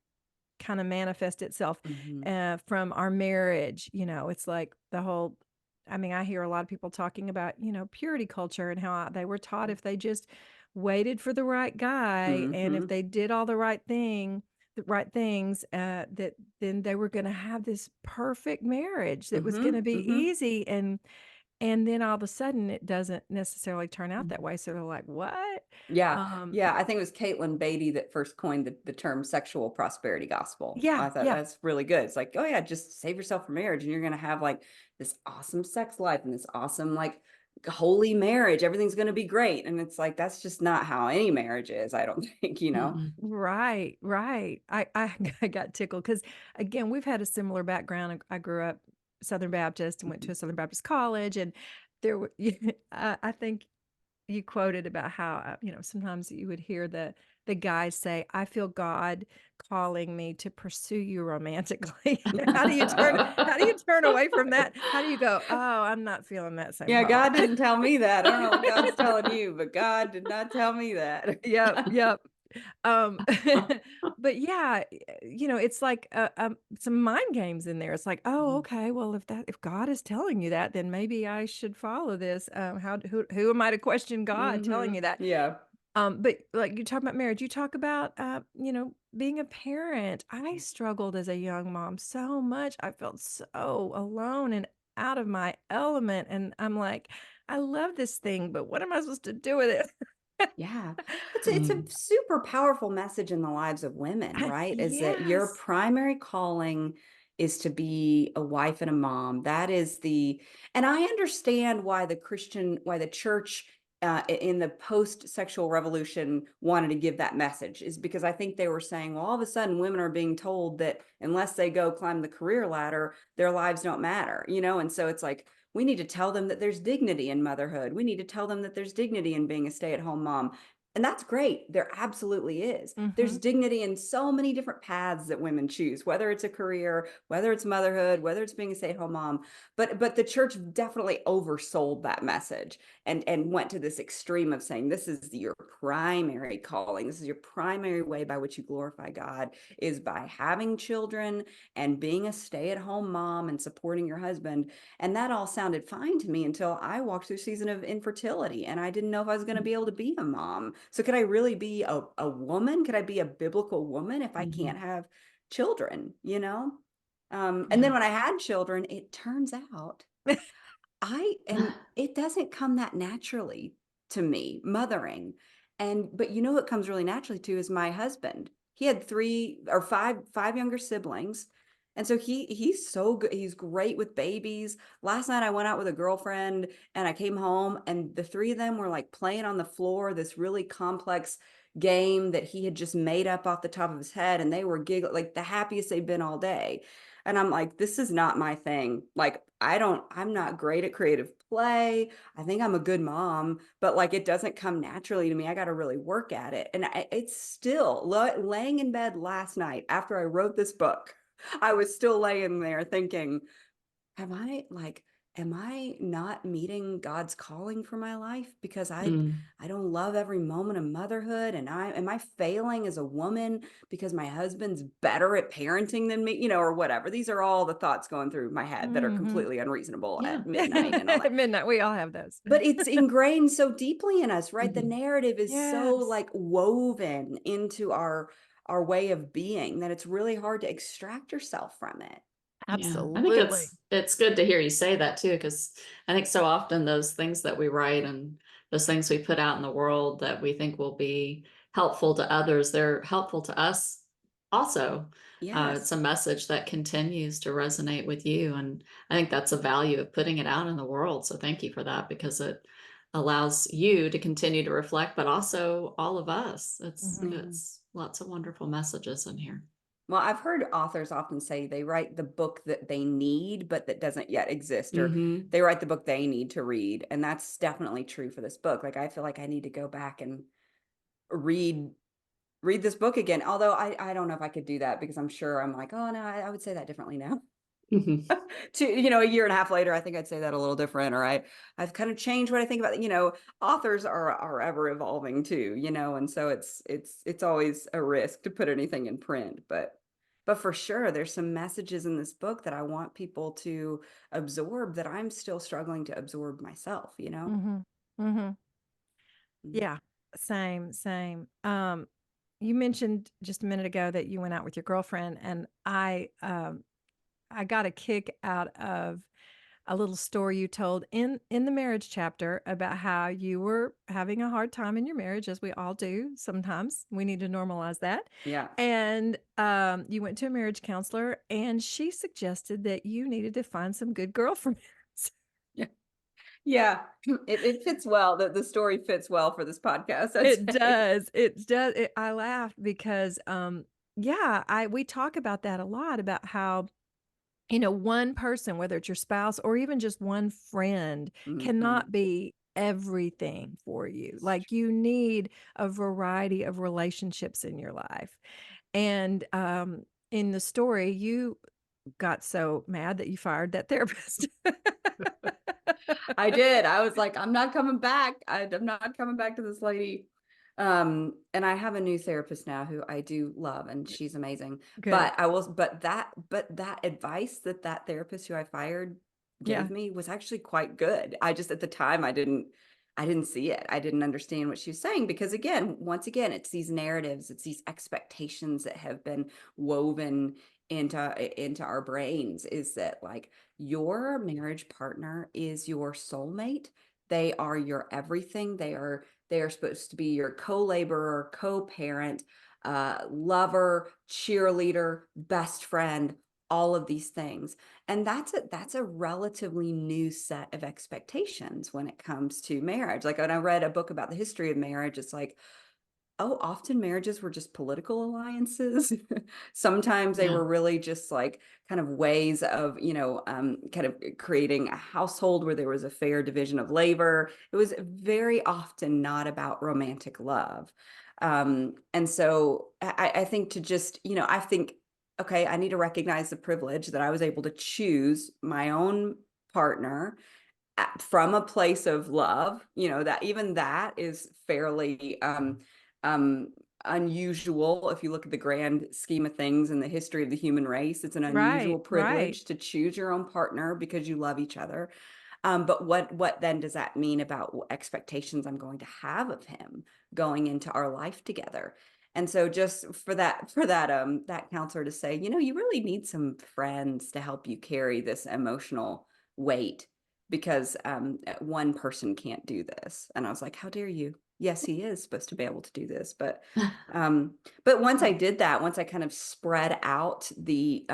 kind of manifest itself, Mm-hmm. from our marriage. It's like the whole, I mean, I hear a lot of people talking about, purity culture and how they were taught if they just waited for the right guy and if Mm-hmm. they did all the right things, that then they were going to have this perfect marriage that was going Mm-hmm. to be Mm-hmm. easy. And then all of a sudden it doesn't necessarily turn out that way. So they're like, what? Yeah. Um, Yeah. I think it was Caitlin Beatty that first coined the term sexual prosperity gospel. yeah, I thought yeah. that's really good. It's like, oh yeah, just save yourself for marriage and you're going to have like this awesome sex life and this awesome, like, holy marriage, everything's going to be great. And it's like, that's just not how any marriage is, I don't think, Right, right. I got tickled because, again, we've had a similar background. I grew up Southern Baptist and went to a Southern Baptist college, and there were, I think you quoted about how, sometimes you would hear the guys say, "I feel God calling me to pursue you romantically." How do you turn away from that? How do you go, "Oh, I'm not feeling that same Yeah, call." God didn't tell me that. I don't know what God's telling you, but God did not tell me that. Yep, yep. Um, but yeah, it's like some mind games in there. It's like, oh, okay, well, if God is telling you that, then maybe I should follow this. Who am I to question God telling me that? Yeah. But like you talk about marriage, you talk about being a parent. I struggled as a young mom so much. I felt so alone and out of my element, and I'm like, I love this thing, but what am I supposed to do with it? Yeah. It's a super powerful message in the lives of women, right? Is that your Yes. primary calling is to be a wife and a mom. That is and I understand why why the church in the post-sexual revolution wanted to give that message, is because I think they were saying, well, all of a sudden women are being told that unless they go climb the career ladder, their lives don't matter, And so it's like, we need to tell them that there's dignity in motherhood. We need to tell them that there's dignity in being a stay-at-home mom. And that's great. There absolutely is. There's Mm-hmm. dignity in so many different paths that women choose, whether it's a career, whether it's motherhood, whether it's being a stay-at-home mom. But the church definitely oversold that message and went to this extreme of saying, this is your primary calling. This is your primary way by which you glorify God, is by having children and being a stay-at-home mom and supporting your husband. And that all sounded fine to me until I walked through a season of infertility, and I didn't know if I was going to be able to be a mom. So could I really be a woman? Could I be a biblical woman if I can't have children, And then when I had children, it turns out it doesn't come that naturally to me, mothering. But what comes really naturally to is my husband. He had five younger siblings. And so he's so good. He's great with babies. Last night I went out with a girlfriend and I came home and the three of them were like playing on the floor, this really complex game that he had just made up off the top of his head. And they were giggling, like the happiest they've been all day. And I'm like, this is not my thing. Like, I'm not great at creative play. I think I'm a good mom, but like, it doesn't come naturally to me. I got to really work at it. And it's still laying in bed last night after I wrote this book. I was still laying there thinking, am I not meeting God's calling for my life because I don't love every moment of motherhood, and am I failing as a woman because my husband's better at parenting than me, or whatever. These are all the thoughts going through my head that are completely unreasonable at midnight and all that. At midnight, we all have those. But it's ingrained so deeply in us, right? The narrative is so Yes. like woven into our way of being that it's really hard to extract yourself from it. Yeah, I think Absolutely. it's good to hear you say that too, because I think so often those things that we write and those things we put out in the world that we think will be helpful to others, they're helpful to us also. It's a Yes. message that continues to resonate with you, and I think that's a value of putting it out in the world. So thank you for that, because it allows you to continue to reflect, but also all of us. It's lots of wonderful messages in here. Well, I've heard authors often say they write the book that they need, but that doesn't yet exist, or they write the book they need to read. And that's definitely true for this book. Like, I feel like I need to go back and read this book again. Although I don't know if I could do that, because I'm sure I'm like, oh no, I would say that differently now. A year and a half later, I think I'd say that a little different. Or I've kind of changed what I think about it. Authors are ever evolving too, and so it's always a risk to put anything in print. But for sure, there's some messages in this book that I want people to absorb that I'm still struggling to absorb myself, Mm-hmm. Mm-hmm. Yeah. Same, same. You mentioned just a minute ago that you went out with your girlfriend, and I got a kick out of a little story you told in the marriage chapter about how you were having a hard time in your marriage, as we all do sometimes. We need to normalize that. Yeah. And you went to a marriage counselor, and she suggested that you needed to find some good girlfriends. Yeah, it fits well. The story fits well for this podcast, I'd It say. does. It does. I laughed because, yeah, we talk about that a lot about how, one person, whether it's your spouse or even just one friend, Mhm. cannot be everything for you. Like you need a variety of relationships in your life. And in the story, you got so mad that you fired that therapist. I did. I was like, I'm not coming back. I'm not coming back to this lady. And I have a new therapist now who I do love, and she's amazing. Good. But that advice that therapist who I fired Yeah. gave me was actually quite good. I just, at the time, I didn't see it. I didn't understand what she was saying, because again, once again, it's these narratives, it's these expectations that have been woven into our brains, is that like your marriage partner is your soulmate. They are your everything. They are supposed to be your co-laborer, co-parent, lover, cheerleader, best friend, all of these things. And that's a relatively new set of expectations when it comes to marriage. Like when I read a book about the history of marriage, it's like, oh, often marriages were just political alliances. Sometimes they Yeah. were really just like kind of ways of, kind of creating a household where there was a fair division of labor. It was very often not about romantic love. And so I think to just, I think, okay, I need to recognize the privilege that I was able to choose my own partner from a place of love, that even that is fairly um unusual. If you look at the grand scheme of things in the history of the human race, it's an unusual Right. Right. privilege to choose your own partner because you love each other. But what then does that mean about what expectations I'm going to have of him going into our life together? And so just for that counselor to say, you really need some friends to help you carry this emotional weight, because one person can't do this. And I was like, how dare you? Yes, he is supposed to be able to do this, but once I did that, once I kind of spread out the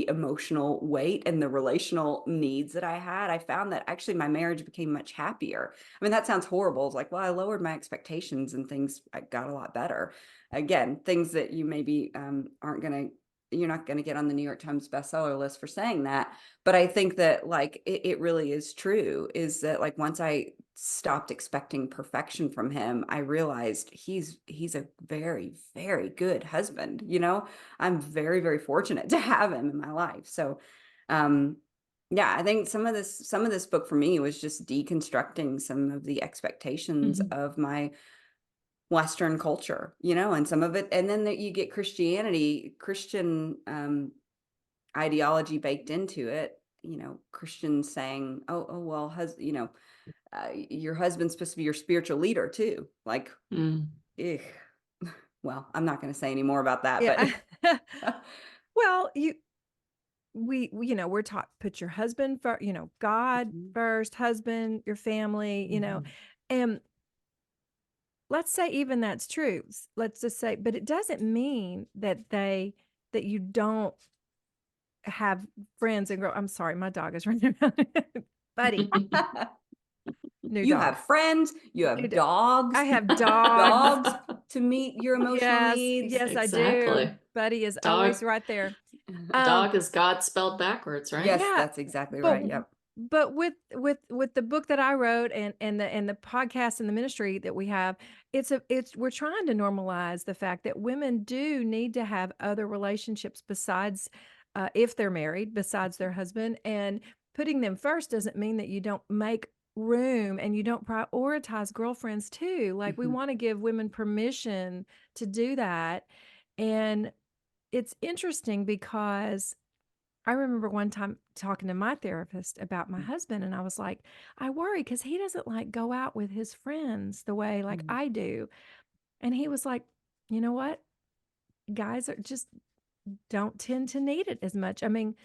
emotional weight and the relational needs that I had, I found that actually my marriage became much happier. I mean, that sounds horrible. It's like, well, I lowered my expectations and things got a lot better. Again, things that you maybe you're not going to get on the New York Times bestseller list for saying that. But I think that like it really is true, is that like once I stopped expecting perfection from him, I realized he's a very, very good husband. I'm very, very fortunate to have him in my life. So yeah, I think some of this book for me was just deconstructing some of the expectations Mhm. of my Western culture, and some of it, and then that you get Christian ideology baked into it. Christians saying, oh well, your husband's supposed to be your spiritual leader too. Like, Mm. ugh. Well, I'm not going to say any more about that, Yeah. but Well, we're taught, put your husband first, God Mhm. first, husband, your family, Mhm. and let's say even that's true. Let's just say, but it doesn't mean that you don't have friends and I'm sorry, my dog is running around. Buddy, new You dog. have friends, you New have dog. dogs, I have dogs. dogs to meet your emotional Yes, needs. yes, I Exactly. do. Buddy is always Dog right there. Um, dog is God spelled backwards, right? Yes, yeah, that's exactly but right. Yep. with the book that I wrote and the podcast and the ministry that we have, we're trying to normalize the fact that women do need to have other relationships besides, if they're married, besides their husband. And putting them first doesn't mean that you don't make room and you don't prioritize girlfriends too. Like we Mhm. want to give women permission to do that. And it's interesting because I remember one time talking to my therapist about my husband, and I was like, I worry because he doesn't like go out with his friends the way like Mhm. I do. And he was like, you know what? Guys are just don't tend to need it as much. I mean,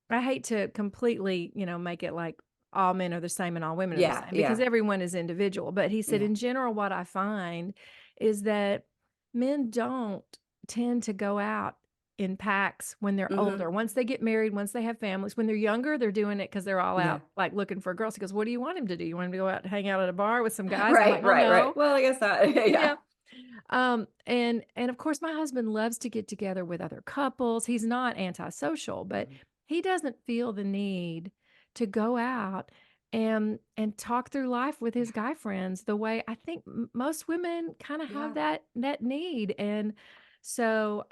I hate to completely, make it like all men are the same and all women are the Yeah, same because yeah, everyone is individual. But he said, yeah. in general, what I find is that men don't tend to go out in packs when they're Mhm. older. Once they get married, once they have families. When they're younger, they're doing it because they're all Yeah. out like looking for girls. He goes, "What do you want him to do? You want him to go out and hang out at a bar with some guys?" I'm Right, like, "Oh right, right. no." Well, I guess not. Yeah. Yeah. And of course my husband loves to get together with other couples. He's not antisocial, but Mhm. he doesn't feel the need to go out and talk through life with his Yeah. guy friends the way I think most women kind of have Yeah. that need. And so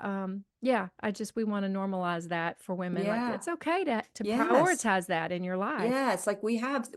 yeah, we want to normalize that for women. Like Yeah. it's okay to Yes. prioritize that in your life. Yeah, it's like we have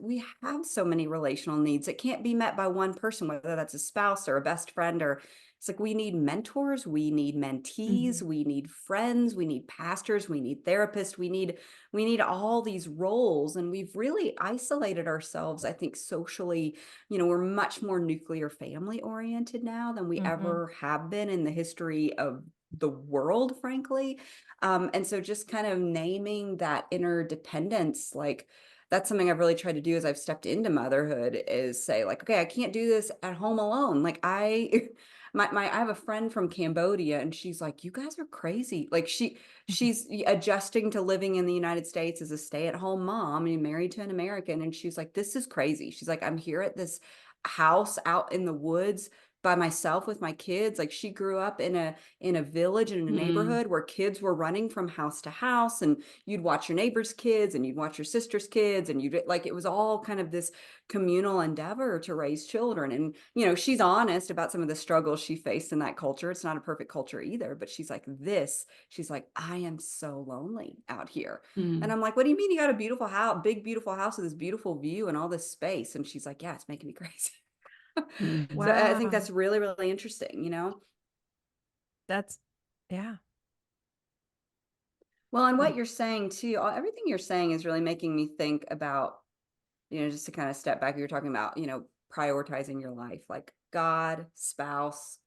so many relational needs. It can't be met by one person, whether that's a spouse or a best friend, or it's like we need mentors, we need mentees, Mhm. we need friends, we need pastors, we need therapists, we need all these roles. And we've really isolated ourselves, I think, socially. We're much more nuclear family oriented now than we Mhm. ever have been in the history of the world, frankly. And so just kind of naming that interdependence, like that's something I've really tried to do as I've stepped into motherhood, is say like, okay, I can't do this at home alone. Like I have a friend from Cambodia, and she's like, you guys are crazy. Like she's adjusting to living in the United States as a stay-at-home mom and married to an American. And she's like, this is crazy. She's like, I'm here at this house out in the woods by myself with my kids. Like she grew up in a village, in a Mm, neighborhood where kids were running from house to house, and you'd watch your neighbor's kids and you'd watch your sister's kids, and you'd like, it was all kind of this communal endeavor to raise children. And she's honest about some of the struggles she faced in that culture. It's not a perfect culture either, but she's like, I am so lonely out here. And mm, I'm like, what do you mean you got a beautiful house, big beautiful house with this beautiful view and all this space? And she's like, yeah, it's making me crazy. So mm, I think Wow. that's really, really interesting. That's yeah. Well, and mm, what you're saying too, everything you're saying is really making me think about, just to kind of step back, you're talking about, prioritizing your life, like God, spouse,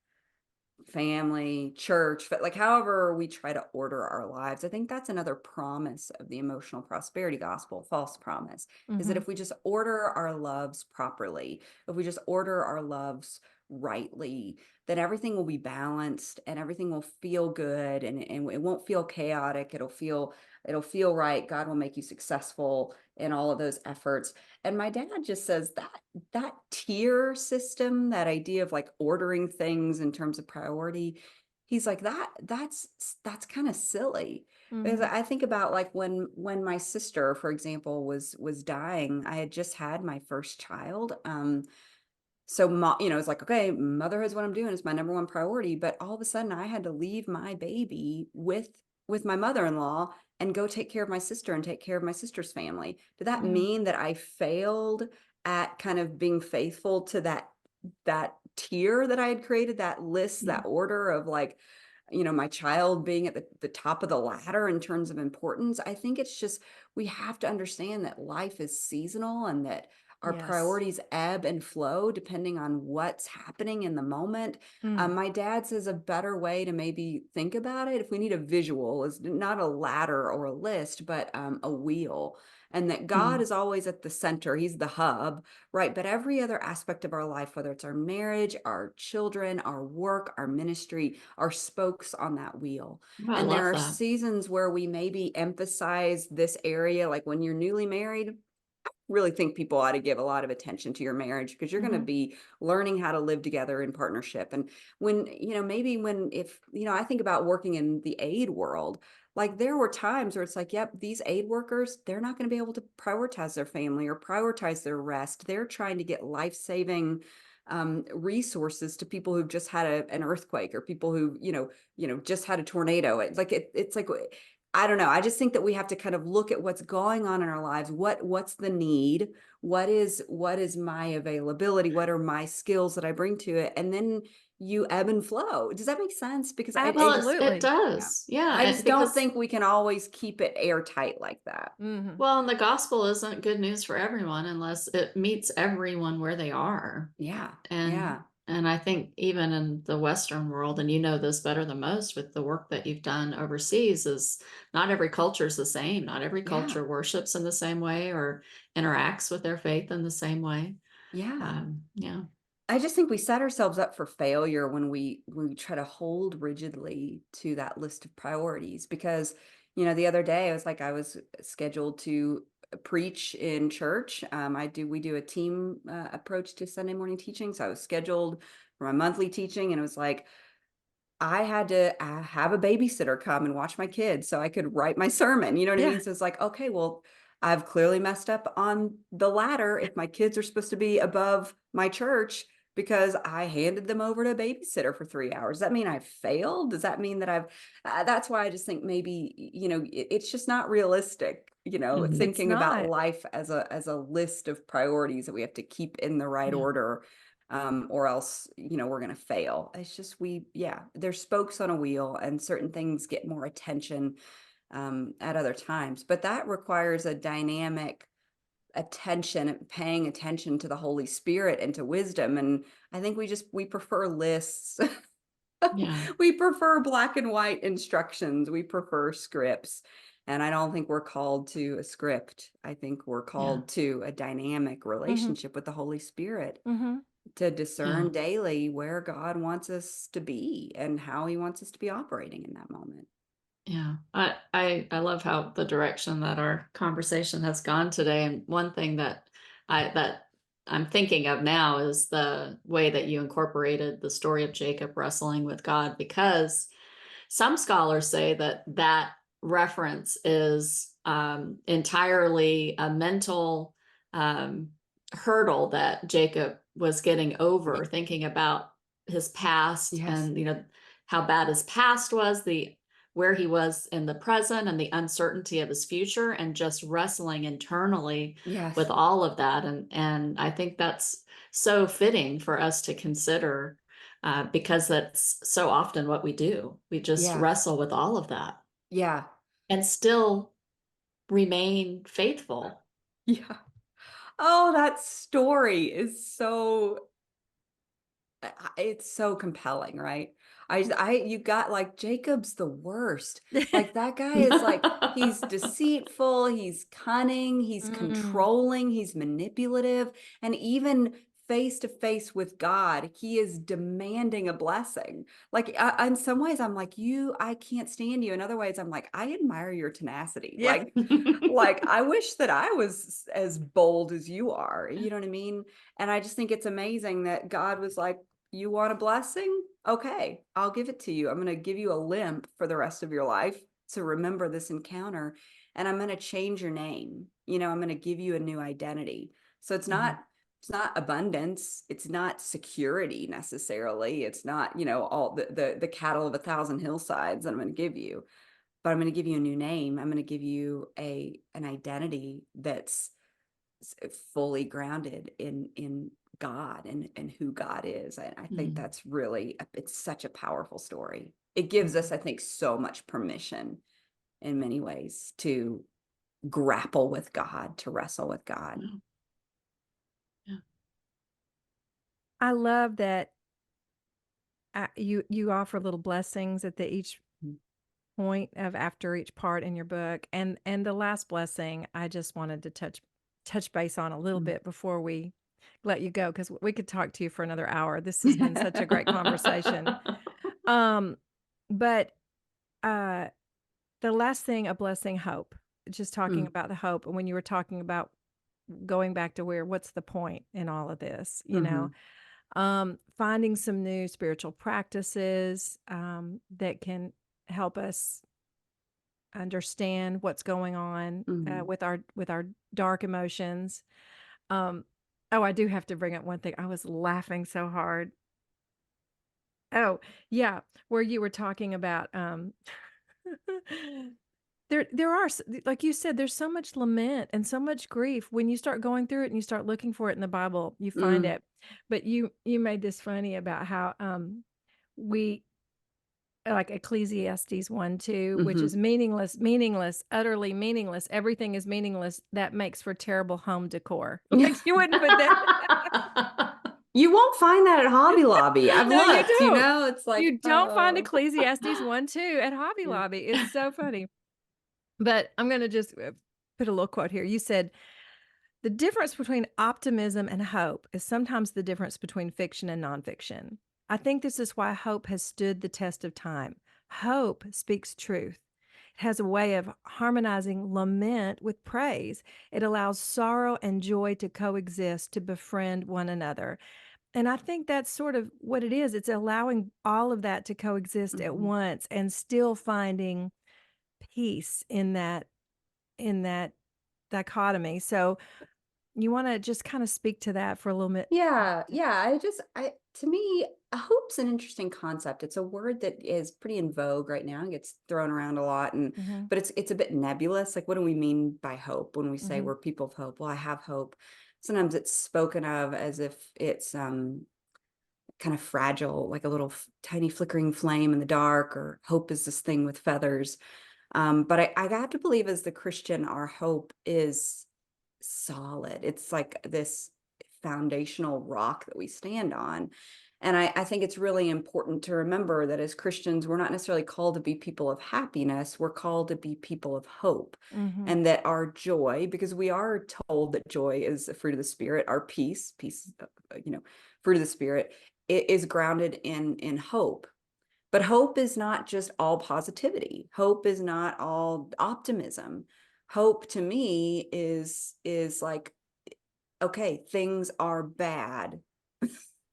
family, church, but like however we try to order our lives. I think that's another promise of the emotional prosperity gospel, false promise, is that Mhm. if we just order our loves properly, if we just order our loves rightly, then everything will be balanced and everything will feel good, and it won't feel chaotic. It'll feel right. God will make you successful in all of those efforts. And my dad just says that tier system, that idea of like ordering things in terms of priority, he's like, that's kind of silly. Because Mhm. I think about like when my sister, for example, was dying. I had just had my first child. So it's like, okay, motherhood's what I'm doing. It's my number one priority. But all of a sudden I had to leave my baby with my mother-in-law and go take care of my sister and take care of my sister's family. Did that Mhm. mean that I failed at kind of being faithful to that tier that I had created, that list, that mm, order of like, my child being at the top of the ladder in terms of importance? I think it's just, we have to understand that life is seasonal and that our Yes. priorities ebb and flow depending on what's happening in the moment. Mm. My dad says a better way to maybe think about it, if we need a visual, is not a ladder or a list, but a wheel. And that God mm. is always at the center. He's the hub, right? But every other aspect of our life, whether it's our marriage, our children, our work, our ministry, are spokes on that wheel. Oh, I And there love are that. seasons where we maybe emphasize this area, like when you're newly married. Really think people ought to give a lot of attention to your marriage, because you're going to Mhm. be learning how to live together in partnership. And when, maybe when, if, I think about working in the aid world, like there were times where it's like, yep, these aid workers, they're not going to be able to prioritize their family or prioritize their rest. They're trying to get life-saving resources to people who've just had an earthquake, or people who, just had a tornado. It's like, I don't know. I just think that we have to kind of look at what's going on in our lives. What's the need? What is my availability? What are my skills that I bring to it? And then you ebb and flow. Does that make sense? Because I Well, just, it Absolutely. yeah, does. Yeah. I And just don't because, think we can always keep it airtight like that. Mhm. well, and the gospel isn't good news for everyone unless it meets everyone where they are. Yeah. And Yeah. and I think even in the Western world, and you know this better than most with the work that you've done overseas, is not every culture is the same. Not every Yeah. culture worships in the same way or interacts with their faith in the same way. Yeah. Yeah. I just think we set ourselves up for failure when we try to hold rigidly to that list of priorities, because the other day I was scheduled to preach in church. We do a team approach to Sunday morning teaching, so I was scheduled for my monthly teaching, and it was like I had to have a babysitter come and watch my kids so I could write my sermon. You know what I Yeah. mean? So it's like, okay, well, I've clearly messed up on the ladder if my kids are supposed to be above my church because I handed them over to a babysitter for 3 hours. Does that mean I failed? Does that mean that that's why I just think maybe, it's just not realistic, Mhm. It's thinking about not. life as a list of priorities that we have to keep in the right Yeah. order, or else, we're going to fail. It's just, there's spokes on a wheel, and certain things get more attention at other times, but that requires a dynamic attention and paying attention to the Holy Spirit and to wisdom. And I think we prefer lists. Yeah. We prefer black and white instructions. We prefer scripts. And I don't think we're called to a script. I think we're called to a dynamic relationship with the Holy Spirit, Mm-hmm. to Yeah. discern daily where God wants us to be and how he wants us to be operating in that moment. Yeah. I love how the direction that our conversation has gone today. And one thing that I'm thinking of now is the way that you incorporated the story of Jacob wrestling with God, because some scholars say that reference is entirely a mental hurdle that Jacob was getting over, thinking about his past Yes. and how bad his past was, where he was in the present, and the uncertainty of his future, and just wrestling internally Yes. with all of that. And I think that's so fitting for us to consider, because that's so often what we do. We just Yeah. wrestle with all of that Yeah. and still remain faithful. Yeah. Oh, that story is it's so compelling, right? You got like Jacob's the worst. Like that guy is like, he's deceitful, he's cunning, he's Mm. controlling, he's manipulative, and even face to face with God, he is demanding a blessing. Like in some ways, I'm like, I can't stand you. In other ways, I'm like, I admire your tenacity. Yeah. Like I wish that I was as bold as you are. You know what I mean? And I just think it's amazing that God was like, you want a blessing? Okay, I'll give it to you. I'm going to give you a limp for the rest of your life to remember this encounter. And I'm going to change your name. I'm going to give you a new identity. So it's not abundance. It's not security necessarily. It's not, all the cattle of 1,000 hillsides that I'm going to give you, but I'm going to give you a new name. I'm going to give you an identity that's fully grounded in God and who God is. I think that's really, it's such a powerful story. It gives us, I think, so much permission in many ways to grapple with God, to wrestle with God. Yeah. I love that you offer little blessings at each point of after each part in your book, and the last blessing I just wanted to touch base on a little bit before we let you go, because we could talk to you for another hour. This has been such a great conversation. But the last thing, a blessing, hope. Just talking about the hope, and when you were talking about going back to what's the point in all of this, finding some new spiritual practices that can help us understand what's going on with our dark emotions. Oh, I do have to bring up one thing. I was laughing so hard. Oh, yeah, where you were talking about there are, like you said, there's so much lament and so much grief. When you start going through it and you start looking for it in the Bible, you find it. But you made this funny about how we, like Ecclesiastes 1:2, which is meaningless, utterly meaningless. Everything is meaningless. That makes for terrible home decor. Like you wouldn't put that. You won't find that at Hobby Lobby. I've No, you looked, don't. it's like, You don't find Ecclesiastes 1:2 at Hobby Lobby. It's so funny. But I'm going to just put a little quote here. You said, The difference between optimism and hope is sometimes the difference between fiction and nonfiction. I think this is why hope has stood the test of time. Hope speaks truth. It has a way of harmonizing lament with praise. It allows sorrow and joy to coexist, to befriend one another. And I think that's sort of what it is. It's allowing all of that to coexist at Mhm. once and still finding peace in that dichotomy. So you want to just kind of speak to that for a little bit? Yeah, yeah. To me, hope's an interesting concept. It's a word that is pretty in vogue right now. It gets thrown around a lot, Mhm, but it's a bit nebulous. Like, what do we mean by hope when we say mhm. we're people of hope? Well, I have hope. Sometimes it's spoken of as if it's kind of fragile, like a little tiny flickering flame in the dark, or hope is this thing with feathers. But I got to believe, as the Christian, our hope is solid. It's like this foundational rock that we stand on. And I think it's really important to remember that as Christians, we're not necessarily called to be people of happiness. We're called to be people of hope. Mhm. And that our joy, because we are told that joy is a fruit of the Spirit, our peace, fruit of the Spirit, it is grounded in hope. But hope is not just all positivity. Hope is not all optimism. Hope, to me, is like, okay, things are bad,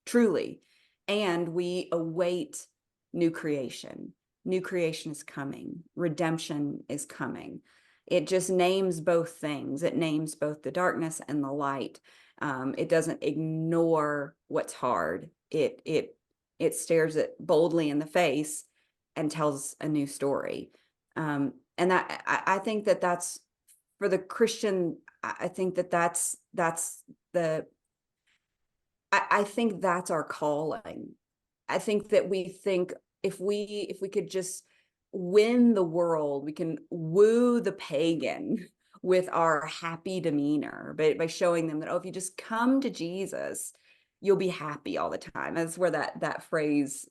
truly, and we await new creation. New creation is coming. Redemption is coming. It just names both things. It names both the darkness and the light. It doesn't ignore what's hard. It stares it boldly in the face and tells a new story. And I think that that's, for the Christian. I think that that's the I think that's our calling. I think that we think, if we could just win the world, we can woo the pagan with our happy demeanor, by showing them that, oh, if you just come to Jesus, you'll be happy all the time. That's where that phrase,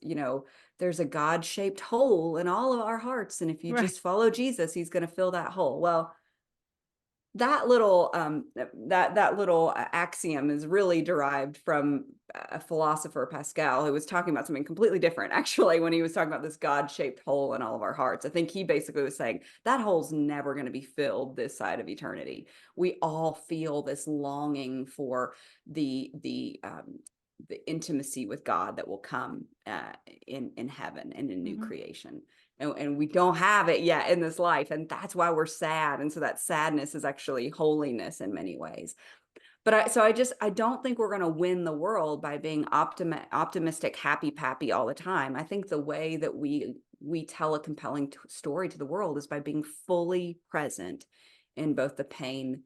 there's a God-shaped hole in all of our hearts, and if you Right. just follow Jesus, he's going to fill that hole. Well, that little axiom is really derived from a philosopher, Pascal, who was talking about something completely different, actually, when he was talking about this God-shaped hole in all of our hearts. I think he basically was saying that hole's never going to be filled this side of eternity. We all feel this longing for the intimacy with God that will come in heaven and in new Mhm. creation. And we don't have it yet in this life, and that's why we're sad. And so that sadness is actually holiness in many ways. But I don't think we're going to win the world by being optimistic, happy pappy all the time. I think the way that we tell a compelling story to the world is by being fully present in both the pain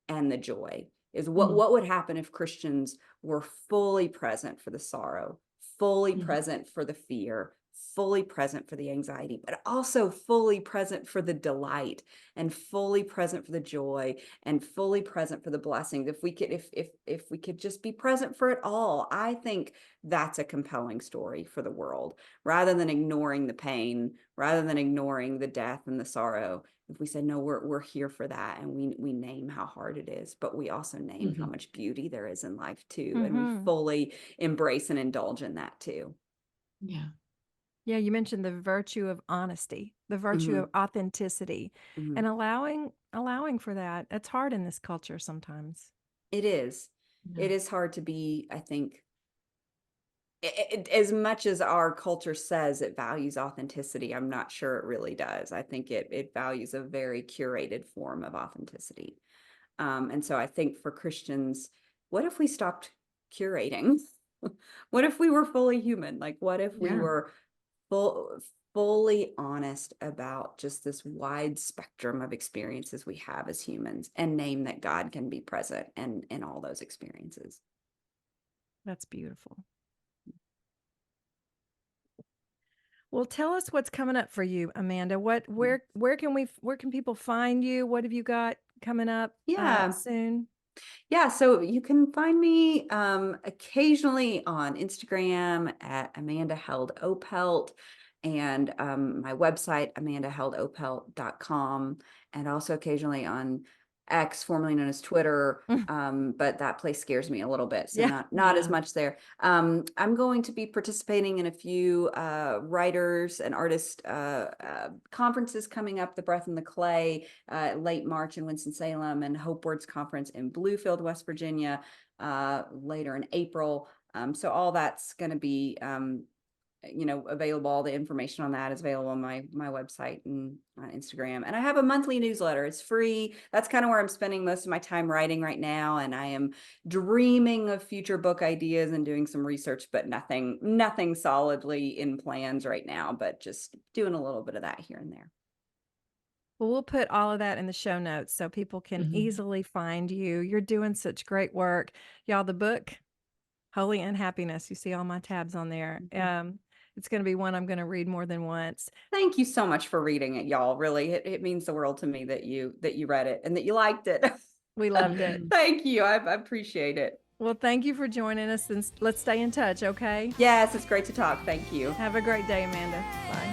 and the joy. Is what would happen if Christians were fully present for the sorrow, fully Mhm. present for the fear, fully present for the anxiety, but also fully present for the delight, and fully present for the joy, and fully present for the blessings. If we could just be present for it all, I think that's a compelling story for the world, rather than ignoring the pain, rather than ignoring the death and the sorrow. If we say, no, we're here for that, and we name how hard it is, but we also name how Mhm. much beauty there is in life too, and we Mhm. fully embrace and indulge in that too. Yeah. Yeah, you mentioned the virtue of honesty, the virtue Mm-hmm, of authenticity, mm-hmm. and allowing for that. It's hard in this culture sometimes. It is. Yeah. It is hard to be, I think, as much as our culture says it values authenticity, I'm not sure it really does. I think it values a very curated form of authenticity. And so I think for Christians, what if we stopped curating? What if we were fully human? Like, what if we Yeah. were full, fully honest about just this wide spectrum of experiences we have as humans, and name that God can be present in all those experiences? That's beautiful. Well, tell us what's coming up for you, Amanda. Where can people find you? What have you got coming up Yeah. soon? Yeah, so you can find me occasionally on Instagram at Amanda Held Opelt, and my website, amandaheldopelt.com, and also occasionally on X, formerly known as Twitter, but that place scares me a little bit, so Yeah. not as Yeah. much there. I'm going to be participating in a few writers and artists conferences coming up, the Breath and the Clay, late March in Winston-Salem, and Hope Words Conference in Bluefield, West Virginia, later in April. So all that's going to be available. All the information on that is available on my website and Instagram. And I have a monthly newsletter. It's free. That's kind of where I'm spending most of my time writing right now. And I am dreaming of future book ideas and doing some research, but nothing solidly in plans right now, but just doing a little bit of that here and there. Well, we'll put all of that in the show notes so people can easily find you. You're doing such great work. Y'all, the book, Holy Unhappiness, you see all my tabs on there. It's going to be one I'm going to read more than once. Thank you so much for reading it, y'all. Really, it means the world to me that you read it and that you liked it. We loved it. Thank you. I appreciate it. Well, thank you for joining us, and let's stay in touch, okay? Yes, it's great to talk. Thank you. Have a great day, Amanda. Bye.